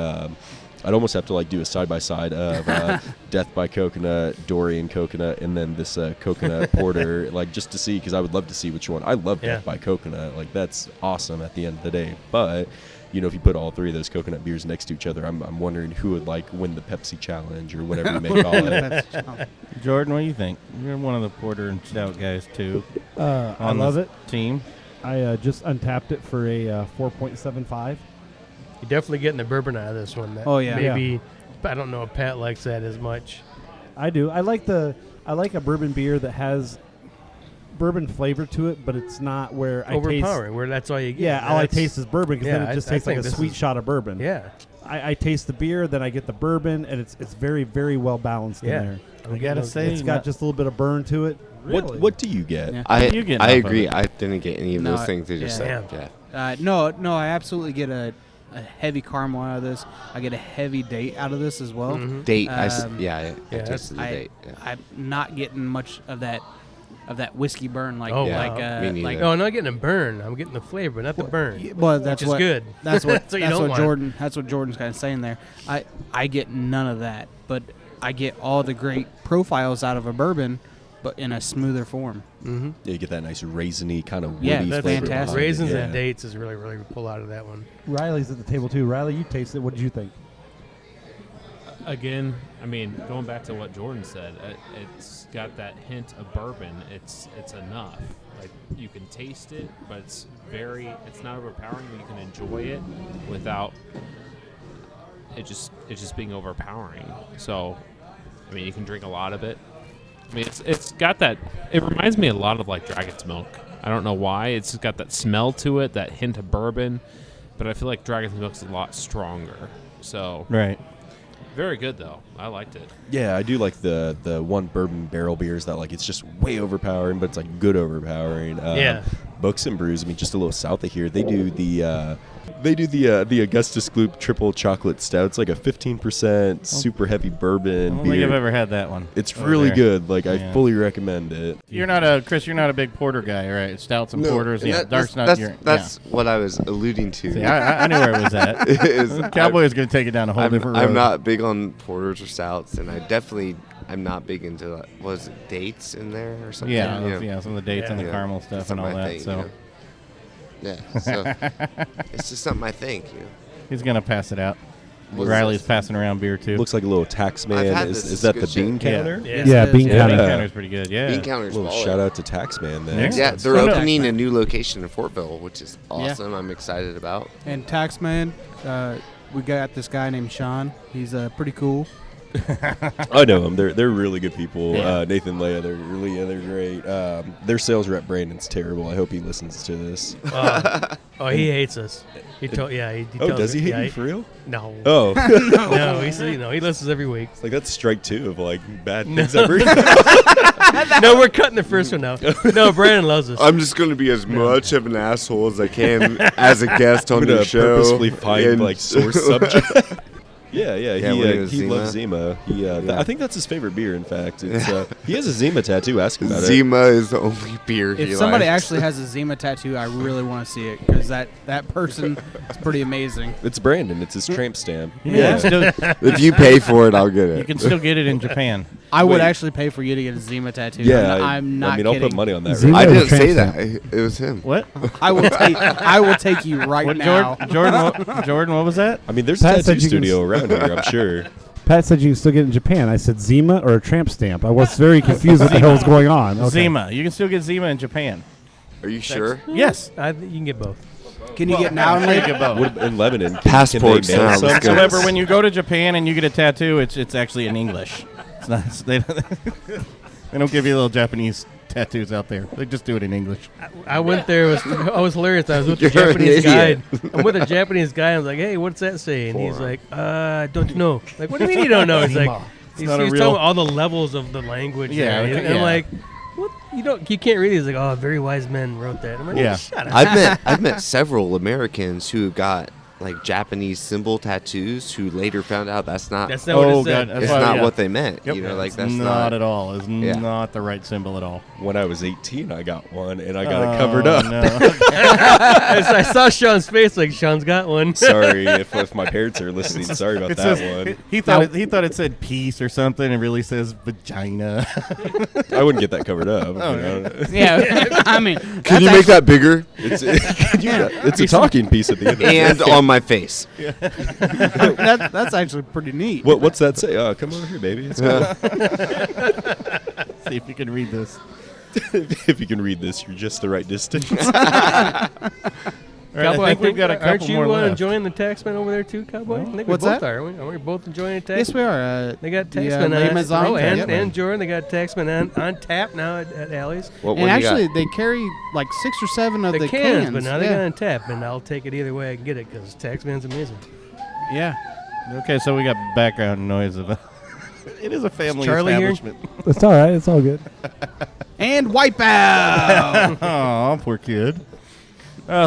I'd almost have to like do a side-by-side of Death by Coconut, Dorian Coconut, and then this coconut porter, like just to see, because I would love to see which one. I love Death by Coconut. Like that's awesome at the end of the day. But, you know, if you put all three of those coconut beers next to each other, I'm wondering who would like win the Pepsi challenge or whatever you may call it. Jordan, what do you think? You're one of the porter and stout guys too. I love it. Team. I just untapped it for a 4.75. You're definitely getting the bourbon out of this one. Maybe I don't know if Pat likes that as much. I do. I like a bourbon beer that has bourbon flavor to it, but it's not where overpowering. Where that's all you get. Yeah, all I taste is bourbon because then it just tastes like a sweet shot of bourbon. Yeah. I taste the beer, then I get the bourbon, and it's very, very well balanced in there. I gotta say, it's got just a little bit of burn to it. Really? What do you get? Yeah. I agree. I didn't get any of those things they just said. No, I absolutely get a heavy caramel out of this. I get a heavy date out of this as well. Mm-hmm. Date, I tasted the date. Yeah. I'm not getting much of that whiskey burn like no, I'm not getting a burn. I'm getting the flavor, not the burn. Well, that's which is good. That's what Jordan. That's what Jordan's kind of saying there. I get none of that, but I get all the great profiles out of a bourbon, but in a smoother form. Mm-hmm. Yeah, you get that nice raisiny kind of woody that's flavor. fantastic. Raisins and dates is really, really pull out of that one. Riley's at the table too. Riley, you taste it. What did you think? Again, I mean, going back to what Jordan said, it's got that hint of bourbon. It's enough. Like you can taste it, but it's not overpowering. You can enjoy it without it just being overpowering. So, I mean, you can drink a lot of it. I mean, it's got that. It reminds me a lot of like Dragon's Milk. I don't know why. It's got that smell to it, that hint of bourbon, but I feel like Dragon's Milk's a lot stronger. So very good though. I liked it. Yeah, I do like the one bourbon barrel beers that like it's just way overpowering, but it's like good overpowering. Books and Brews. I mean, just a little south of here, they do the Augustus Gloop triple chocolate stout. It's like a 15% super heavy bourbon I don't beer. think I've ever had that one. It's really good. Like I fully recommend it. You're not a big porter guy, right? Stouts and porters. That's what I was alluding to. See, I knew where it was at. Cowboy is going to take it down a whole different road. I'm not big on porters or stouts, and I'm not big into was it dates in there or something? Yeah, some of the dates and the caramel stuff and all that. So it's just something I think. He's gonna pass it out. Riley's passing around beer too. Looks like a little tax man. Is that the bean counter? Yeah, bean counter. Bean counter's pretty good. Yeah, bean counter's a little shout out to tax man then. Yeah, they're opening a new location in Fortville, which is awesome. I'm excited about. And Taxman, we got this guy named Sean. He's pretty cool. I know them. They're really good people. Nathan, Leah, they're great. Their sales rep Brandon's terrible. I hope he listens to this. He hates us. He tells does he hate you for real? No. Oh. No, he listens every week. It's like that's strike 2 of like bad things ever. No, we're cutting the first one out. No, Brandon loves us. I'm just going to be as much of an asshole as I can as a guest on your show. Purposefully find like source subject. Yeah, he loves Zima. I think that's his favorite beer. In fact, it's, he has a Zima tattoo. Ask him about Zima is the only beer he likes. If somebody actually has a Zima tattoo, I really want to see it because that person is pretty amazing. It's Brandon. It's his tramp stamp. If you pay for it, I'll get it. You can still get it in Japan. I would actually pay for you to get a Zima tattoo. Yeah, I'm not kidding. I'll put money on that. I didn't say that. It was him. What? I will take you right now. Jordan, what was that? I mean, there's a tattoo studio around here, I'm sure. Pat said you can still get it in Japan. I said Zima or a tramp stamp. I was very confused what the hell was going on. Okay. Zima. You can still get Zima in Japan. Are you sure? Yes. You can get both. Can you get now and later? In Lebanon, passports. However, when you go to Japan and you get a tattoo, it's actually in English. It's not. They don't give you a little Japanese tattoos out there. They just do it in English. I went there. I was hilarious. I was with the You're an Japanese idiot. guide. I'm with a Japanese guy. I was like, "Hey, what's that say?" And he's like, "Don't know." Like, what do you mean you don't know? He's like, he's not a telling real- me all the levels of the language. Yeah, there. okay, And I'm yeah. like, "What? You can't read it." He's like, "Oh, very wise men wrote that." I'm like, Yeah. Shut up. I've met several Americans who got like Japanese symbol tattoos who later found out that's not what it said. God, it's that's not yeah. what they meant. Yep. You know, like It's that's not at all. It's Yeah. not the right symbol at all. When I was 18, I got one, and I got it covered up. No. I saw Sean's face. Like Sean's got one. Sorry if my parents are listening. Sorry about It that says- one. He thought it said peace or something. It really says vagina. I wouldn't get that covered up. you know. Yeah, I mean, Can you make that bigger? It's a talking piece at the end. Of the And day. on my face. that's actually pretty neat. What's that say? Oh, come over here, baby. It's good. See if you can read this. If you can read this, you're just the right distance. All right, I think we've got a couple Aren't you more left. enjoying the taxman over there too, Cowboy? I think What's we both that? are. Aren't we both enjoying the taxman? Yes, we are. They got the, taxman Les Maisons, and Jordan. They got taxman on tap now at Alley's. And actually, they carry like 6 or 7 of the cans. But now they got on tap, and I'll take it either way I can get it because taxman's amazing. Yeah. Okay, so we got background noise of it is a family Charlie here? establishment. It's all right. It's all good. And Wipeout. Oh, poor kid.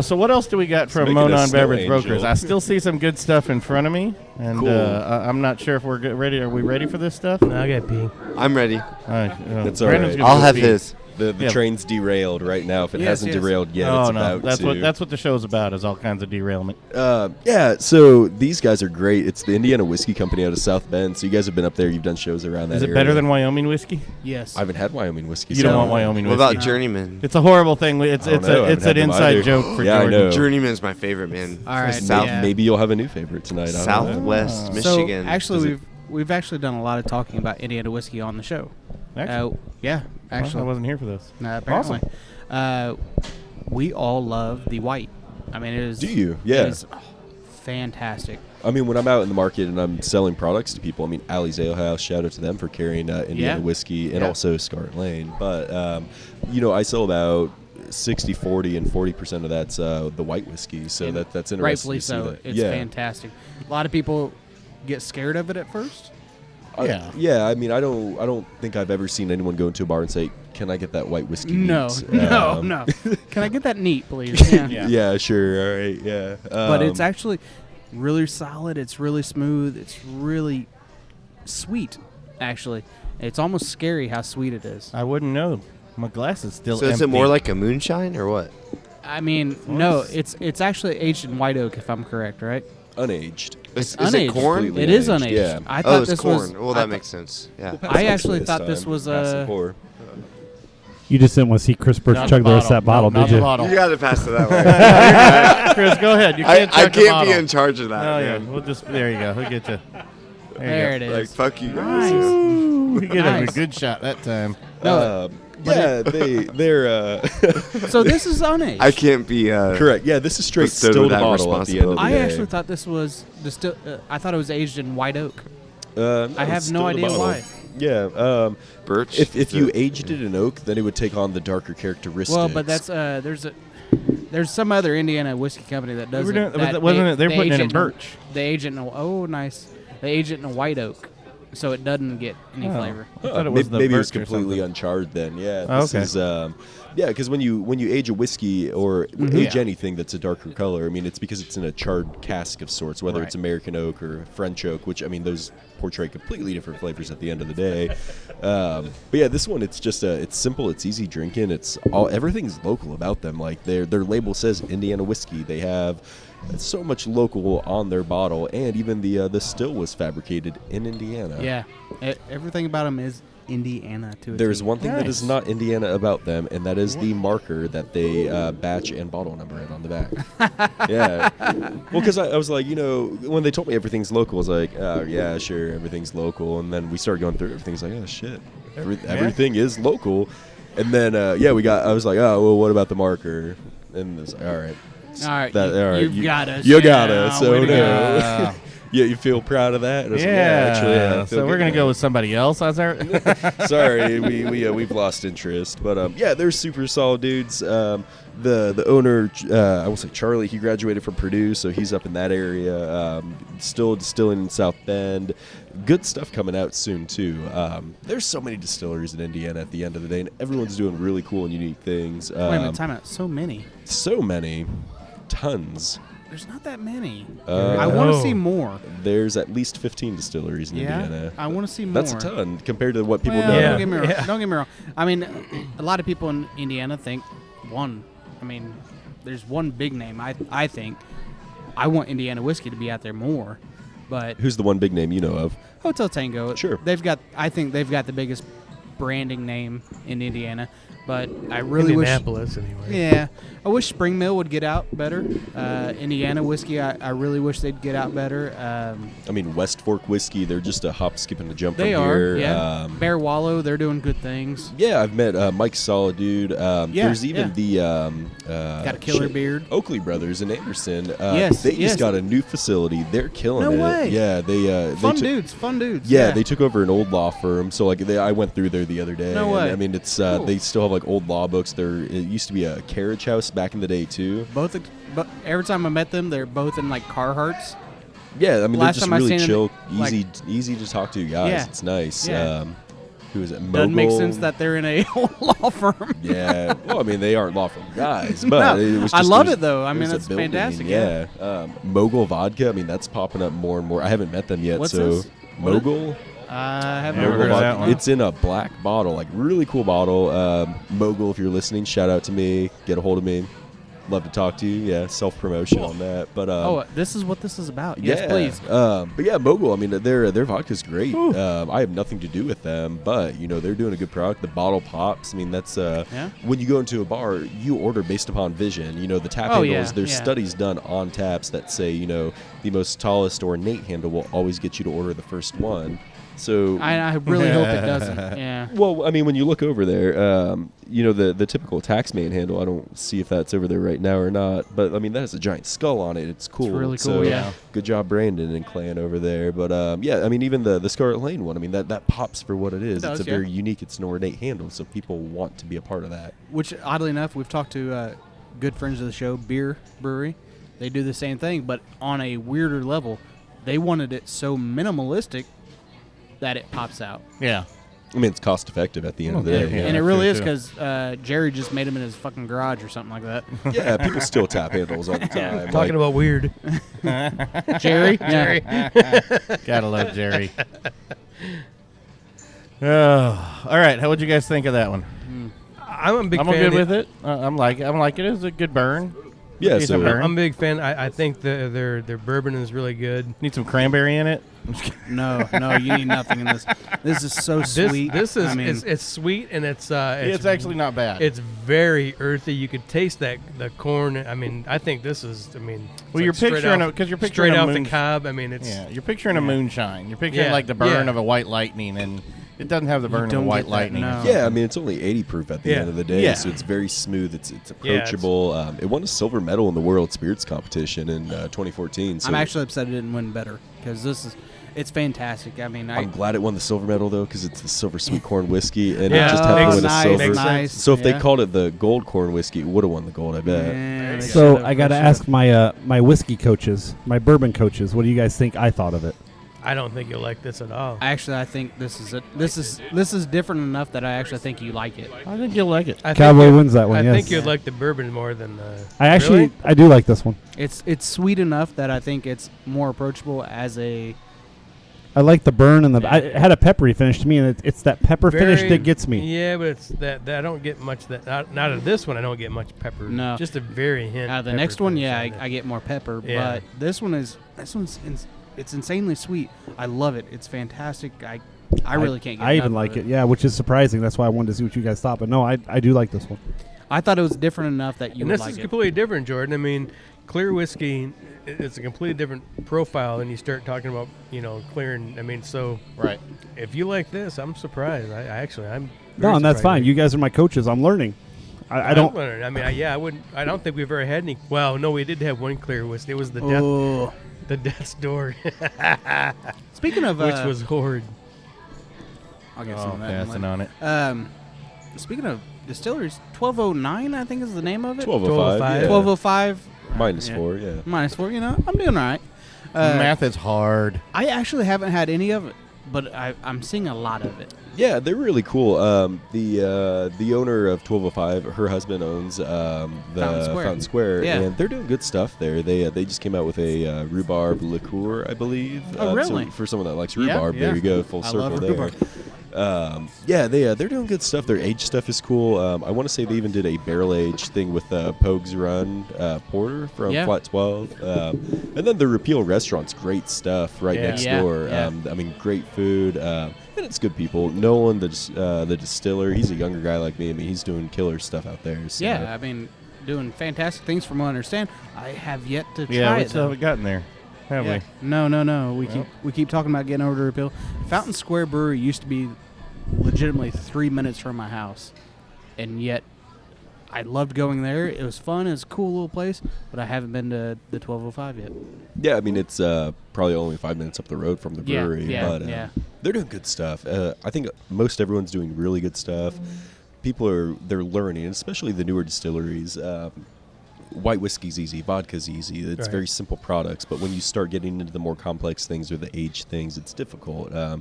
So what else do we got from making a Monon snow Beverage angel. Brokers? I still see some good stuff in front of me, and Cool. I'm not sure if we're ready. Are we ready for this stuff? No, I got pee. I'm ready. That's all Brandon's right. gonna I'll go have pee. his. The train's derailed right now. If it hasn't derailed yet, it's about to. That's what the show's about. Is all kinds of derailment. Yeah, so these guys are great. It's the Indiana Whiskey Company out of South Bend. So you guys have been up there. You've done shows around that Is it area. better than Wyoming whiskey? Yes. I haven't had Wyoming whiskey. You so don't want Wyoming What whiskey. about Journeyman? It's a horrible thing. It's I don't know. I it's haven't an had them inside either. joke for Yeah, I Jordan. know. Journeyman's my favorite, man. All right. South, yeah. Maybe you'll have a new favorite tonight. I don't know. Southwest So Michigan. actually, we've actually done a lot of talking about Indiana whiskey on the show. Actually? Yeah, Well, actually. I wasn't here for this. Apparently. We all love the white. I mean, it is. Do you? Yeah. It is fantastic. I mean, when I'm out in the market and I'm selling products to people, I mean, Alley's Ale House, shout out to them for carrying Indiana Yeah. whiskey and Yeah. also Scarlet Lane. But, I sell about 60-40, and 40% of that's the white whiskey. So And that's interesting. Rightfully to see so. that. It's yeah. fantastic. A lot of people get scared of it at first. Yeah, I mean, I don't think I've ever seen anyone go into a bar and say, "Can I get that white whiskey?" No, neat?" no. Can I get that neat, please? Yeah. Yeah, sure. All right, yeah. But it's actually really solid. It's really smooth. It's really sweet, actually. It's almost scary how sweet it is. I wouldn't know. My glass is still So empty. is it more like a moonshine or what? I mean, no, it's actually aged in white oak, if I'm correct, right? unaged. Is unaged. it corn? It is unaged. Yeah. I thought it's this corn. was. Well, that makes sense. Yeah. I actually thought this was You just didn't want to see Chris Burch chug the rest of that bottle, not did the you? bottle. You got to pass it that way. Chris, go ahead. You I can't chug the can't bottle. be in charge of that. Oh, yeah. man. We'll just, there you go. We'll get you. There you it go. is. Like, fuck you Nice. guys. We get Nice. a good shot that time. Yeah, they're So this is unaged. I can't be correct. Yeah, this is straight bestowed still with to that bottle at the end of the I day. actually thought this was I thought it was aged in white oak. No, I have it's no still to idea bottle. why. Yeah, Birch. if you aged it in oak, then it would take on the darker characteristics. Well, but that's there's some other Indiana whiskey company that does were it. doing- wasn't it- they were putting age it in Burch. They age it in nice. They age it in a white oak, so it doesn't get any flavor. I thought it was the maybe it was Burch or completely something. uncharred then. Yeah, Oh, this okay. is because when you age a whiskey or age anything that's a darker color, I mean it's because it's in a charred cask of sorts, whether Right. it's American oak or French oak, which I mean those portray completely different flavors at the end of the day. But yeah, this one it's just it's simple, it's easy drinking, everything's local about them. Like their label says Indiana whiskey. They have so much local on their bottle, and even the still was fabricated in Indiana. Yeah, everything about them is Indiana to a There's T. one thing that is not Indiana about them, and that is the marker that they batch and bottle number it on the back. Yeah. Well, because I was like, when they told me everything's local, I was like, oh, yeah, sure, everything's local. And then we started going through everything's like, oh, shit, everything is local. And then, I was like, oh, well, what about the marker? And it's like, all right. All right, All right, you got us. You got Yeah, us. So way to no. Yeah, you feel proud of that? And I was like, Actually, I feel so we're good gonna about go it. with somebody else. Sorry, we've lost interest, but yeah, they're super solid dudes. The owner, I will say Charlie, he graduated from Purdue, so he's up in that area. Still distilling in South Bend. Good stuff coming out soon too. There's so many distilleries in Indiana at the end of the day, and everyone's doing really cool and unique things. Wait a minute, time out. So many. So many, tons. There's not that many. Uh, I want to see more. There's at least 15 distilleries in Indiana. I want to see more. That's a ton compared to what people Well, know. Don't get me wrong. Don't get me wrong. I mean, a lot of people in Indiana think one. I mean, there's one big name. I think I want Indiana whiskey to be out there more, but Who's the one big name you know of? Hotel Tango. Sure. I think they've got the biggest branding name in Indiana, but I really wish. Indianapolis, anyway. Yeah, I wish Spring Mill would get out better. Indiana whiskey, I really wish they'd get out better. I mean, West Fork whiskey, they're just a hop, skip, and a jump They from are, here. yeah. Bear Wallow, they're doing good things. Yeah, I've met Mike Solid, dude. There's even the got a killer beard. Oakley Brothers in Anderson. Yes, they yes. just got a new facility. They're killing No it. way. Yeah, they Fun dudes. Yeah, they took over an old law firm. So like, I went through there the other day. No and, way. I mean, it's Cool. they still have like old law books. It used to be a carriage house back in the day too. But every time I met them, they're both in like Carhartts. Yeah, I mean, Last they're just time I really seen chill, them, like- easy to talk to guys. Yeah. It's nice. Yeah. Who is it? Doesn't make Mogul? sense that they're in a law firm. Yeah, well, I mean, they aren't law firm guys, but No, it was I just, love there's- it, though. I mean, there's a that's building, fantastic, Yeah, Mogul Vodka. I mean, that's popping up more and more. I haven't met them yet, What's so this? What is- Mogul. I haven't Never heard heard of of that that one. It's in a black bottle, like really cool bottle. Mogul, if you're listening, shout out to me. Get a hold of me. Love to talk to you. Yeah, self promotion on that. But this is what this is about. Yes, yeah, please. but yeah, Mogul. I mean, their vodka's great. I have nothing to do with them, but they're doing a good product. The bottle pops. I mean, that's when you go into a bar, you order based upon vision. The tap handles. There's studies done on taps that say the most tallest ornate handle will always get you to order the first one. So I really hope it doesn't. Yeah. Well, I mean, when you look over there, the typical Taxman handle, I don't see if that's over there right now or not. But I mean, that has a giant skull on it. It's cool. It's really So, cool. Yeah. Good job, Brandon and Clan over there. But yeah, I mean, even the Scarlet Lane one. I mean, that pops for what it is. It does, it's a yeah. very unique. It's an ornate handle, so people want to be a part of that. Which, oddly enough, we've talked to good friends of the show, Beer Brewery. They do the same thing, but on a weirder level. They wanted it so minimalistic that it pops out. Yeah. I mean, it's cost effective at the end of the day. Yeah, and it really is true, because Jerry just made them in his fucking garage or something like that. Yeah, people still tap handles all the time. Talking about weird. Jerry? Jerry. Gotta love Jerry. Oh, all right. How would you guys think of that one? I'm a big I'm fan. good with it. I'm like it. It's a good burn. Yeah, Decent so burn. I'm a big fan. I think their bourbon is really good. Need some cranberry in it. No, you need nothing in this. This is so sweet. This is I mean, it's sweet and it's actually not bad. It's very earthy. You could taste the corn. I mean, I think this is. I mean, Well, you're picturing straight off the moon- cob. I mean, it's you're picturing a moonshine. You're picturing like the burn of a white lightning, and it doesn't have the burn of a don't white get that, lightning. no. Yeah, I mean, it's only 80 proof at the Yeah. end of the day, Yeah. so it's very smooth. It's approachable. It won a silver medal in the World Spirits Competition in 2014. So I'm actually upset it didn't win better because it's fantastic. I mean, I'm glad it won the silver medal though, because it's the silver sweet corn whiskey, and Yeah. it just happened to win a nice, silver. nice. So if they Yeah. called it the gold corn whiskey, it would have won the gold, I bet. Yeah, they So should've, I got to they ask should've. my whiskey coaches, my bourbon coaches. What do you guys think I thought of it? I don't think you'll like this at all. Actually, I think this is it. This is different enough that I actually think you like it. I think you'll like it. I think Cowboy you- wins that one. I yes. think you'd like the bourbon more than. I actually Really? I do like this one. It's sweet enough that I think it's more approachable as a. I like the burn and it had a peppery finish to me, and it's that pepper finish Very- that gets me. Yeah, but it's that I don't get much that not out of this one. I don't get much pepper. No. Just a very hint. The pepper next one, finish yeah, on it. I get more pepper, Yeah. but this one's it's insanely sweet. I love it. It's fantastic. I really can't get I enough even of like it. Yeah, which is surprising. That's why I wanted to see what you guys thought. But no, I do like this one. I thought it was different enough that you And would this like is it. completely different, Jordan. I mean, clear whiskey, it's a completely different profile, and you start talking about clear. And I mean, so Right. if you like this, I'm surprised. I'm. No, very and that's surprised. fine. You guys are my coaches. I'm learning. I don't. I mean, I wouldn't. I don't think we've ever had any. Well, no, we did have one clear whiskey. It was the The death's door. Speaking of which was horrid. I'll get some of that. Passing on it. Speaking of distilleries, 1209 I think is the name of it. 1205. Yeah. 1205. -4, yeah. -4. You know, I'm doing all right. Math is hard. I actually haven't had any of it, but I'm seeing a lot of it. Yeah, they're really cool. The owner of 1205, her husband owns the Fountain Square, yeah. and they're doing good stuff there. They just came out with a rhubarb liqueur, I believe. Oh, really? So for someone that likes rhubarb, Yeah. there you go, full I circle love there. rhubarb. They're doing good stuff. Their aged stuff is cool. I want to say they even did a barrel aged thing with Pogue's Run Porter from Flat 12, and then the Repeal Restaurant's great stuff right next door. Yeah. I mean, great food. And it's good people. Nolan, the distiller, he's a younger guy like me. I mean, he's doing killer stuff out there. So. Yeah, I mean, doing fantastic things from what I understand. I have yet to try Yeah, it. we still haven't gotten there, have we? No. We keep talking about getting over to Repeal. Fountain Square Brewery used to be legitimately 3 minutes from my house, and yet I loved going there. It was fun. It was a cool little place, but I haven't been to the 1205 yet. Yeah, I mean, it's probably only 5 minutes up the road from the brewery, but they're doing good stuff. I think most everyone's doing really good stuff. People they're learning, especially the newer distilleries. White whiskey's easy, vodka's easy. It's very simple products, but when you start getting into the more complex things or the aged things, it's difficult. A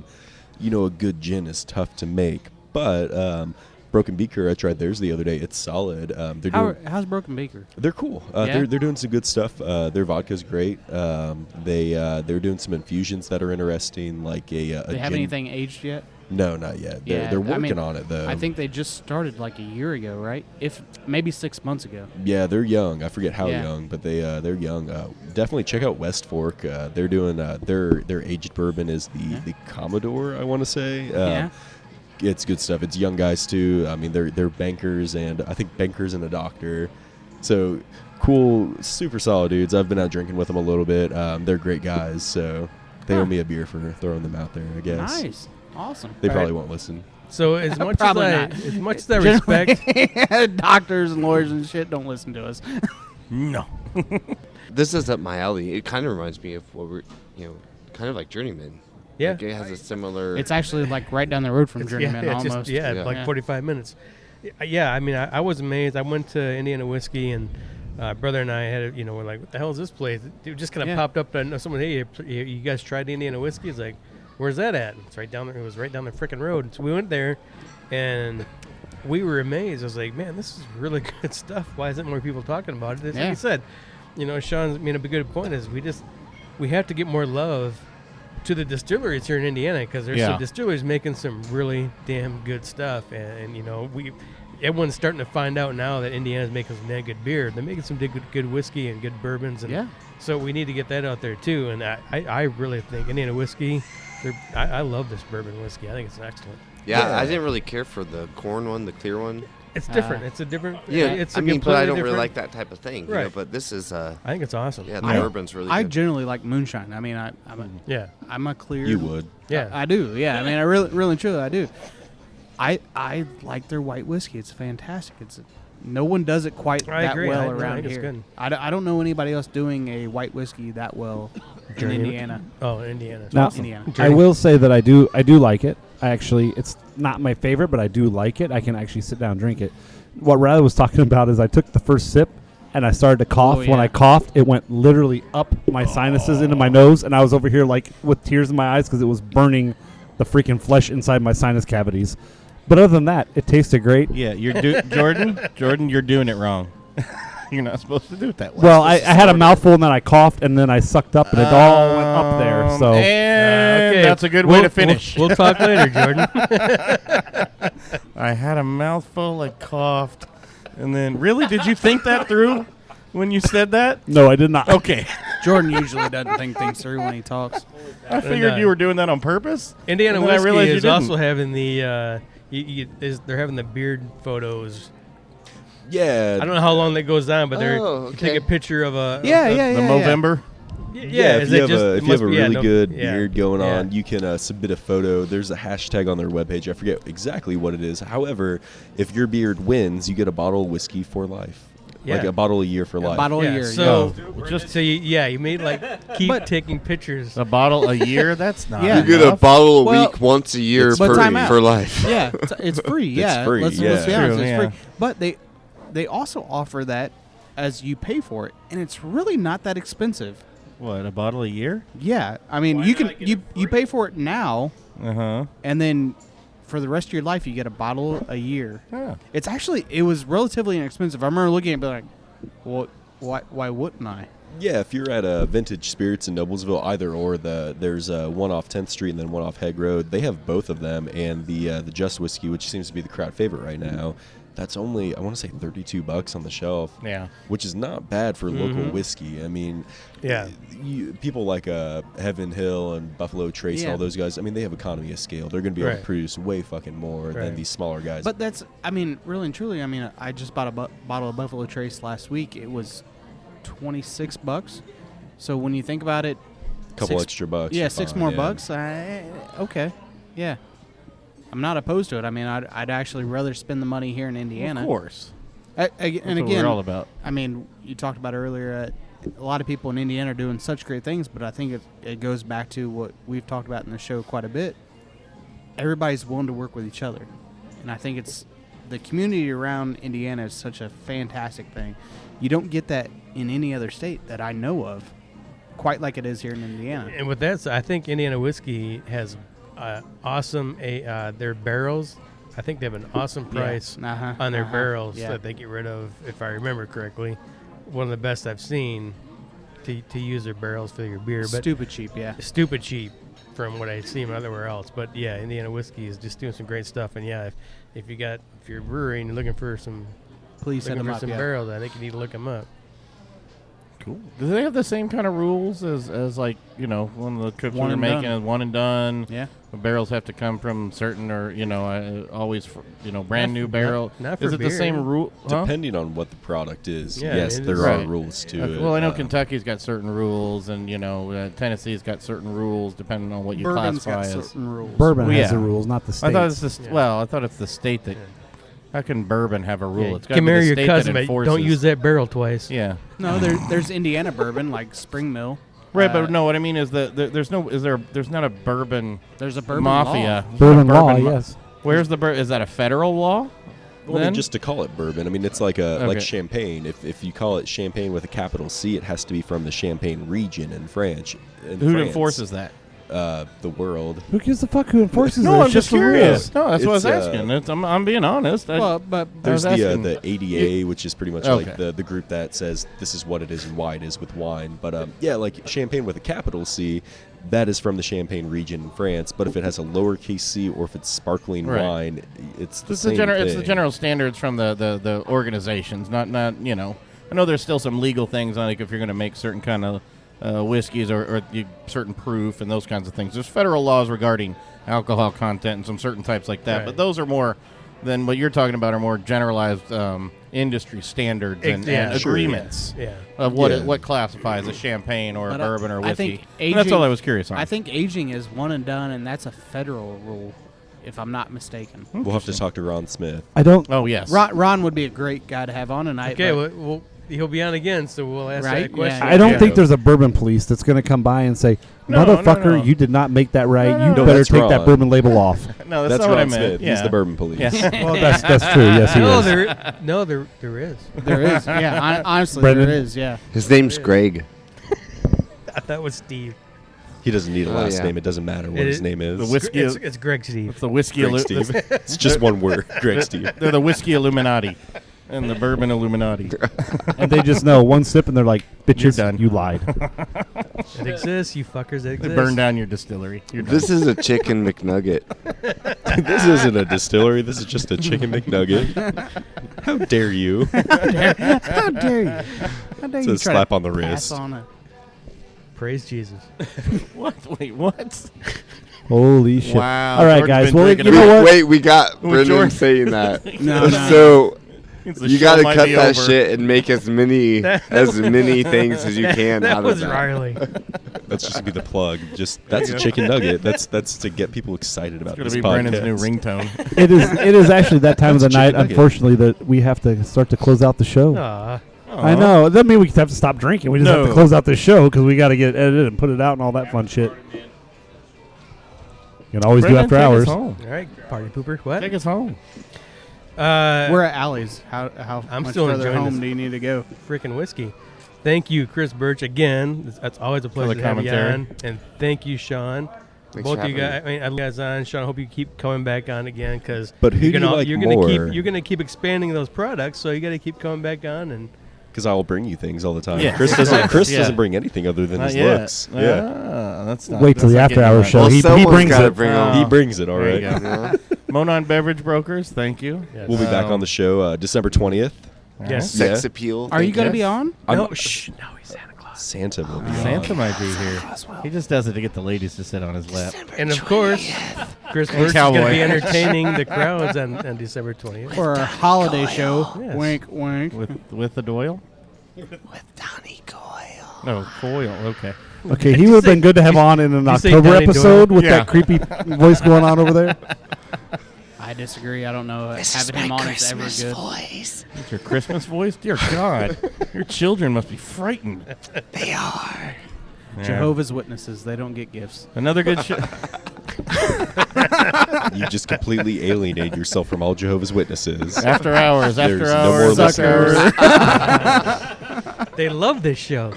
good gin is tough to make, but Broken Beaker, I tried theirs the other day. It's solid. How's Broken Beaker? They're cool. They're doing some good stuff. Their vodka's great. They're doing some infusions that are interesting, like a. They have anything aged yet? No, not yet. They're working on it though. I think they just started like a year ago, right? If maybe 6 months ago. Yeah, they're young. I forget how young, but they're young. Definitely check out West Fork. They're doing their aged bourbon is the Commodore, I want to say. It's good stuff. It's young guys too. I mean, they're bankers, and I think bankers and a doctor. So cool, super solid dudes. I've been out drinking with them a little bit. They're great guys, so they owe me a beer for throwing them out there, I guess. Nice, awesome. They probably won't listen. So as much as I respect, doctors and lawyers and shit don't listen to us. No. This is up my alley. It kind of reminds me of what we're, kind of like Journeyman. Yeah. Like it has a similar. It's actually like right down the road from Journeyman almost. Like 45 minutes. Yeah, I mean, I was amazed. I went to Indiana Whiskey, and brother and I had, we're like, what the hell is this place? It just kind of popped up. And someone, hey, you guys tried Indiana Whiskey? It's like, where's that at? It's right down there. It was right down the freaking road. So we went there, and we were amazed. I was like, man, this is really good stuff. Why isn't more people talking about it? Like you said, Sean's made up a good point. Is we have to get more love to the distilleries here in Indiana, because there's some distilleries making some really damn good stuff, and everyone's starting to find out now that Indiana's making some damn good beer. They're making some good whiskey and good bourbons, and so we need to get that out there too. And I really think Indiana Whiskey, I love this bourbon whiskey. I think it's excellent. Yeah, I didn't really care for the corn one, the clear one. It's different. It's a different. Yeah, it's but I don't really like that type of thing. Right. But this is. I think it's awesome. Yeah, the bourbon's really. I good. generally like moonshine. I mean, I'm a clear. You would. Yeah, I do. Yeah, I mean, I really truly I do. I like their white whiskey. It's fantastic. No one does it quite that well around here. Good. I don't know anybody else doing a white whiskey that well in Indiana. Oh, Indiana. Now, Indiana. I will say that I do like it. It's not my favorite, but I do like it. I can actually sit down and drink it. What Riley was talking about is I took the first sip and I started to cough. When I coughed, it went literally up my sinuses into my nose, and I was over here like with tears in my eyes because it was burning the freaking flesh inside my sinus cavities. But other than that, it tasted great. Yeah, Jordan, you're doing it wrong. You're not supposed to do it that way. Well, I had a mouthful, and then I coughed, and then I sucked up, and it all went up there. So okay, that's a good way to finish. We'll talk later, Jordan. I had a mouthful, I coughed, and then really, did you think that through when you said that? No, I did not. Okay. Jordan usually doesn't think things through when he talks. I figured you were doing that on purpose. Indiana Whiskey is also having the. They're having the beard photos. Yeah. I don't know how long that goes on, but you take a picture of a the Movember. Yeah, if you have a really good beard going Yeah. on, you can submit a photo. There's a hashtag on their webpage. I forget exactly what it is. However, if your beard wins, you get a bottle of whiskey for life. Yeah. Like a bottle a year for life. A bottle a Yeah, year. so yeah. just you made like keep taking pictures. A bottle a year? That's not Yeah. You get a bottle a week once a year but time out. for life. Yeah, it's free. Yeah, It's free, Let's yeah. be honest, True, it's yeah. free. But they also offer that as you pay for it, and it's really not that expensive. What, a bottle a year? Yeah, I mean you pay for it now, and then for the rest of your life you get a bottle a year. Yeah. It was relatively inexpensive. I remember looking at it and being like, why wouldn't I? Yeah, if you're at Vintage Spirits in Noblesville, either or, there's one off 10th Street and then one off Hague Road. They have both of them, and the Just Whiskey, which seems to be the crowd favorite right now, that's only, I want to say, $32 on the shelf. Yeah. Which is not bad for local whiskey. I mean, Yeah. People like Heaven Hill and Buffalo Trace and all those guys, I mean, they have economy of scale. They're going to be able to produce way fucking more than these smaller guys. But that's, I mean, really and truly, I mean, I just bought a bottle of Buffalo Trace last week. It was $26. So when you think about it, couple extra bucks. Yeah, you're six fine, more yeah. bucks. Okay, yeah. I'm not opposed to it. I mean, I'd actually rather spend the money here in Indiana. Of course. And That's what again, we're all about. I mean, you talked about earlier. A lot of people in Indiana are doing such great things, but I think it goes back to what we've talked about in the show quite a bit. Everybody's willing to work with each other, and I think it's the community around Indiana is such a fantastic thing. You don't get that in any other state that I know of, quite like it is here in Indiana. And with that, I think Indiana Whiskey has awesome their barrels. I think they have an awesome price on their barrels that they get rid of, if I remember correctly. One of the best I've seen to use their barrels for your beer. But Stupid cheap, yeah. Stupid cheap from what I see everywhere else. But yeah, Indiana Whiskey is just doing some great stuff. And yeah, if you're a brewery and you're looking for some, please send them up. Some barrels, I think you need to look them up. Cool. Do they have the same kind of rules as like, one of the trips we were making is one and done? Yeah. The barrels have to come from certain or, always, brand new barrel. Not for is it beer. the same rule? Depending on what the product is, Yeah, yes, there are rules to it. Well, I know Kentucky's got certain rules, and, Tennessee's got certain rules depending on what you Bourbon's classify got as. certain rules. Bourbon has the rules, not the state. I thought it's I thought it's the state that. How can bourbon have a rule? Yeah, It's got can to be marry the your state cousin, that but enforces. don't use that barrel twice. Yeah. No, there's Indiana bourbon like Spring Mill. Right, but no, what I mean is that there's not a bourbon. There's a bourbon mafia. law. Bourbon law, yes. Where's the is that a federal law? Well, I mean, just to call it bourbon, I mean, it's like like champagne. If you call it champagne with a capital C, it has to be from the Champagne region in France. Who enforces that? The world. Who gives a fuck who enforces it? No, I'm It's just the curious. rules. No, that's what I was asking. I'm being honest. There's the ADA, which is pretty much like the group that says this is what it is and why it is with wine. But like champagne with a capital C, that is from the Champagne region in France. But if it has a lowercase c or if it's sparkling wine, it's the same thing. It's the general standards from the organizations, not I know there's still some legal things like if you're going to make certain kind of whiskeys or certain proof and those kinds of things. There's federal laws regarding alcohol content and some certain types like that, but those are more than what you're talking about are more generalized industry standards and agreements of what classifies a champagne or a bourbon or whiskey. I think and that's all I was curious on. I think aging is one and done, and that's a federal rule, if I'm not mistaken. We'll have to talk to Ron Smith. I don't. Oh yes, Ron would be a great guy to have on tonight. Okay, well, he'll be on again, so we'll ask that question. I don't think there's a bourbon police that's going to come by and say, "Motherfucker, you did not make that right. You better take that bourbon label off." No, that's not what Ron I meant. Smith. He's the bourbon police. Yeah. Well, that's true. Yes, he is. There is. There is. Yeah, honestly, Brendan? there is. Yeah. His name's Greg. I thought it was Steve. He doesn't need a last name. It doesn't matter what his name is. The whiskey. It's Greg Steve. It's the whiskey. Greg Steve. It's just one word. Greg Steve. They're the whiskey Illuminati and the bourbon Illuminati. And they just know one sip and they're like, "Bitches, done. you lied." It exists, you fuckers. It exists. They burn down your distillery. You're done. This is a chicken McNugget. This isn't a distillery. This is just a chicken McNugget. How dare you? How dare you? How dare It's you a try slap to on the pass wrist. on it? Praise Jesus. What? Wait, what? Holy shit! Wow. All right, Jordan's guys. been Well, you drinking know what? Wait, we got Brendan Jordan- saying that. No. So The you show got to might cut be that over. shit and make as many things as you can That out of was that. Riley. That's just gonna be the plug. That's a chicken nugget. That's to get people excited about It's this going to be podcast. Brandon's new ringtone. It is actually that time of the That's a night. chicken nugget. Unfortunately, that we have to start to close out the show. Aw. I know. It doesn't mean we have to stop drinking. We just have to No. close out this show because we got to get edited and put it out and all that fun shit. You can always do Brendan, after take us hours. home. All right, party pooper. What? Take us home. We're at Alley's. How I'm much still further enjoying home this do you need to go? freaking whiskey. Thank you, Chris Burch, again. It's always a pleasure the to have you commentary. on. And thank you, Sean. Thanks Both for of you having guys. I mean, I love you guys on. Sean, I hope you keep coming back on again because But who do you like you're more? You're gonna keep expanding those products, so you got to keep coming back on. And Because I will bring you things all the time. Yeah. Chris doesn't. Chris Yeah. doesn't bring anything other than Not his yet. looks. Yeah, That's not. Wait till that's the not after getting hour much. show. Well, He someone's brings gotta it. bring he brings it. All There you right. go. Yeah. Monon Beverage Brokers, thank you. Yes. We'll be back on the show December 20th. yes, Sex Yeah. appeal. Are you thank going to be on? no, shh, no, he's Santa Claus. Santa will be on. Santa might be here. He just does it to get the ladies to sit on his lap. And of course, Chris Burch is Cowboy. going to be entertaining the crowds on December 20th. For our holiday show. Yes. Wink, wink. With the Doyle? With Donnie Coyle. No, Coyle. Okay. Okay, he would have been good to have on in an you say October Donnie episode Doyle? with Yeah. that creepy voice going on over there. I disagree. I don't know. Having him on is ever good. voice. That's your Christmas voice? Dear God. Your children must be frightened. They are. Yeah. Jehovah's Witnesses, they don't get gifts. Another good show. You just completely alienate yourself from all Jehovah's Witnesses. After hours. There's After no more hours. listeners. They love this show.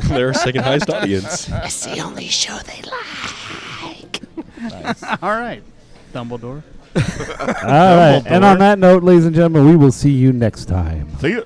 They're our second highest audience. It's the only show they like. All right. Dumbledore. All right. And on that note, ladies and gentlemen, we will see you next time. See you.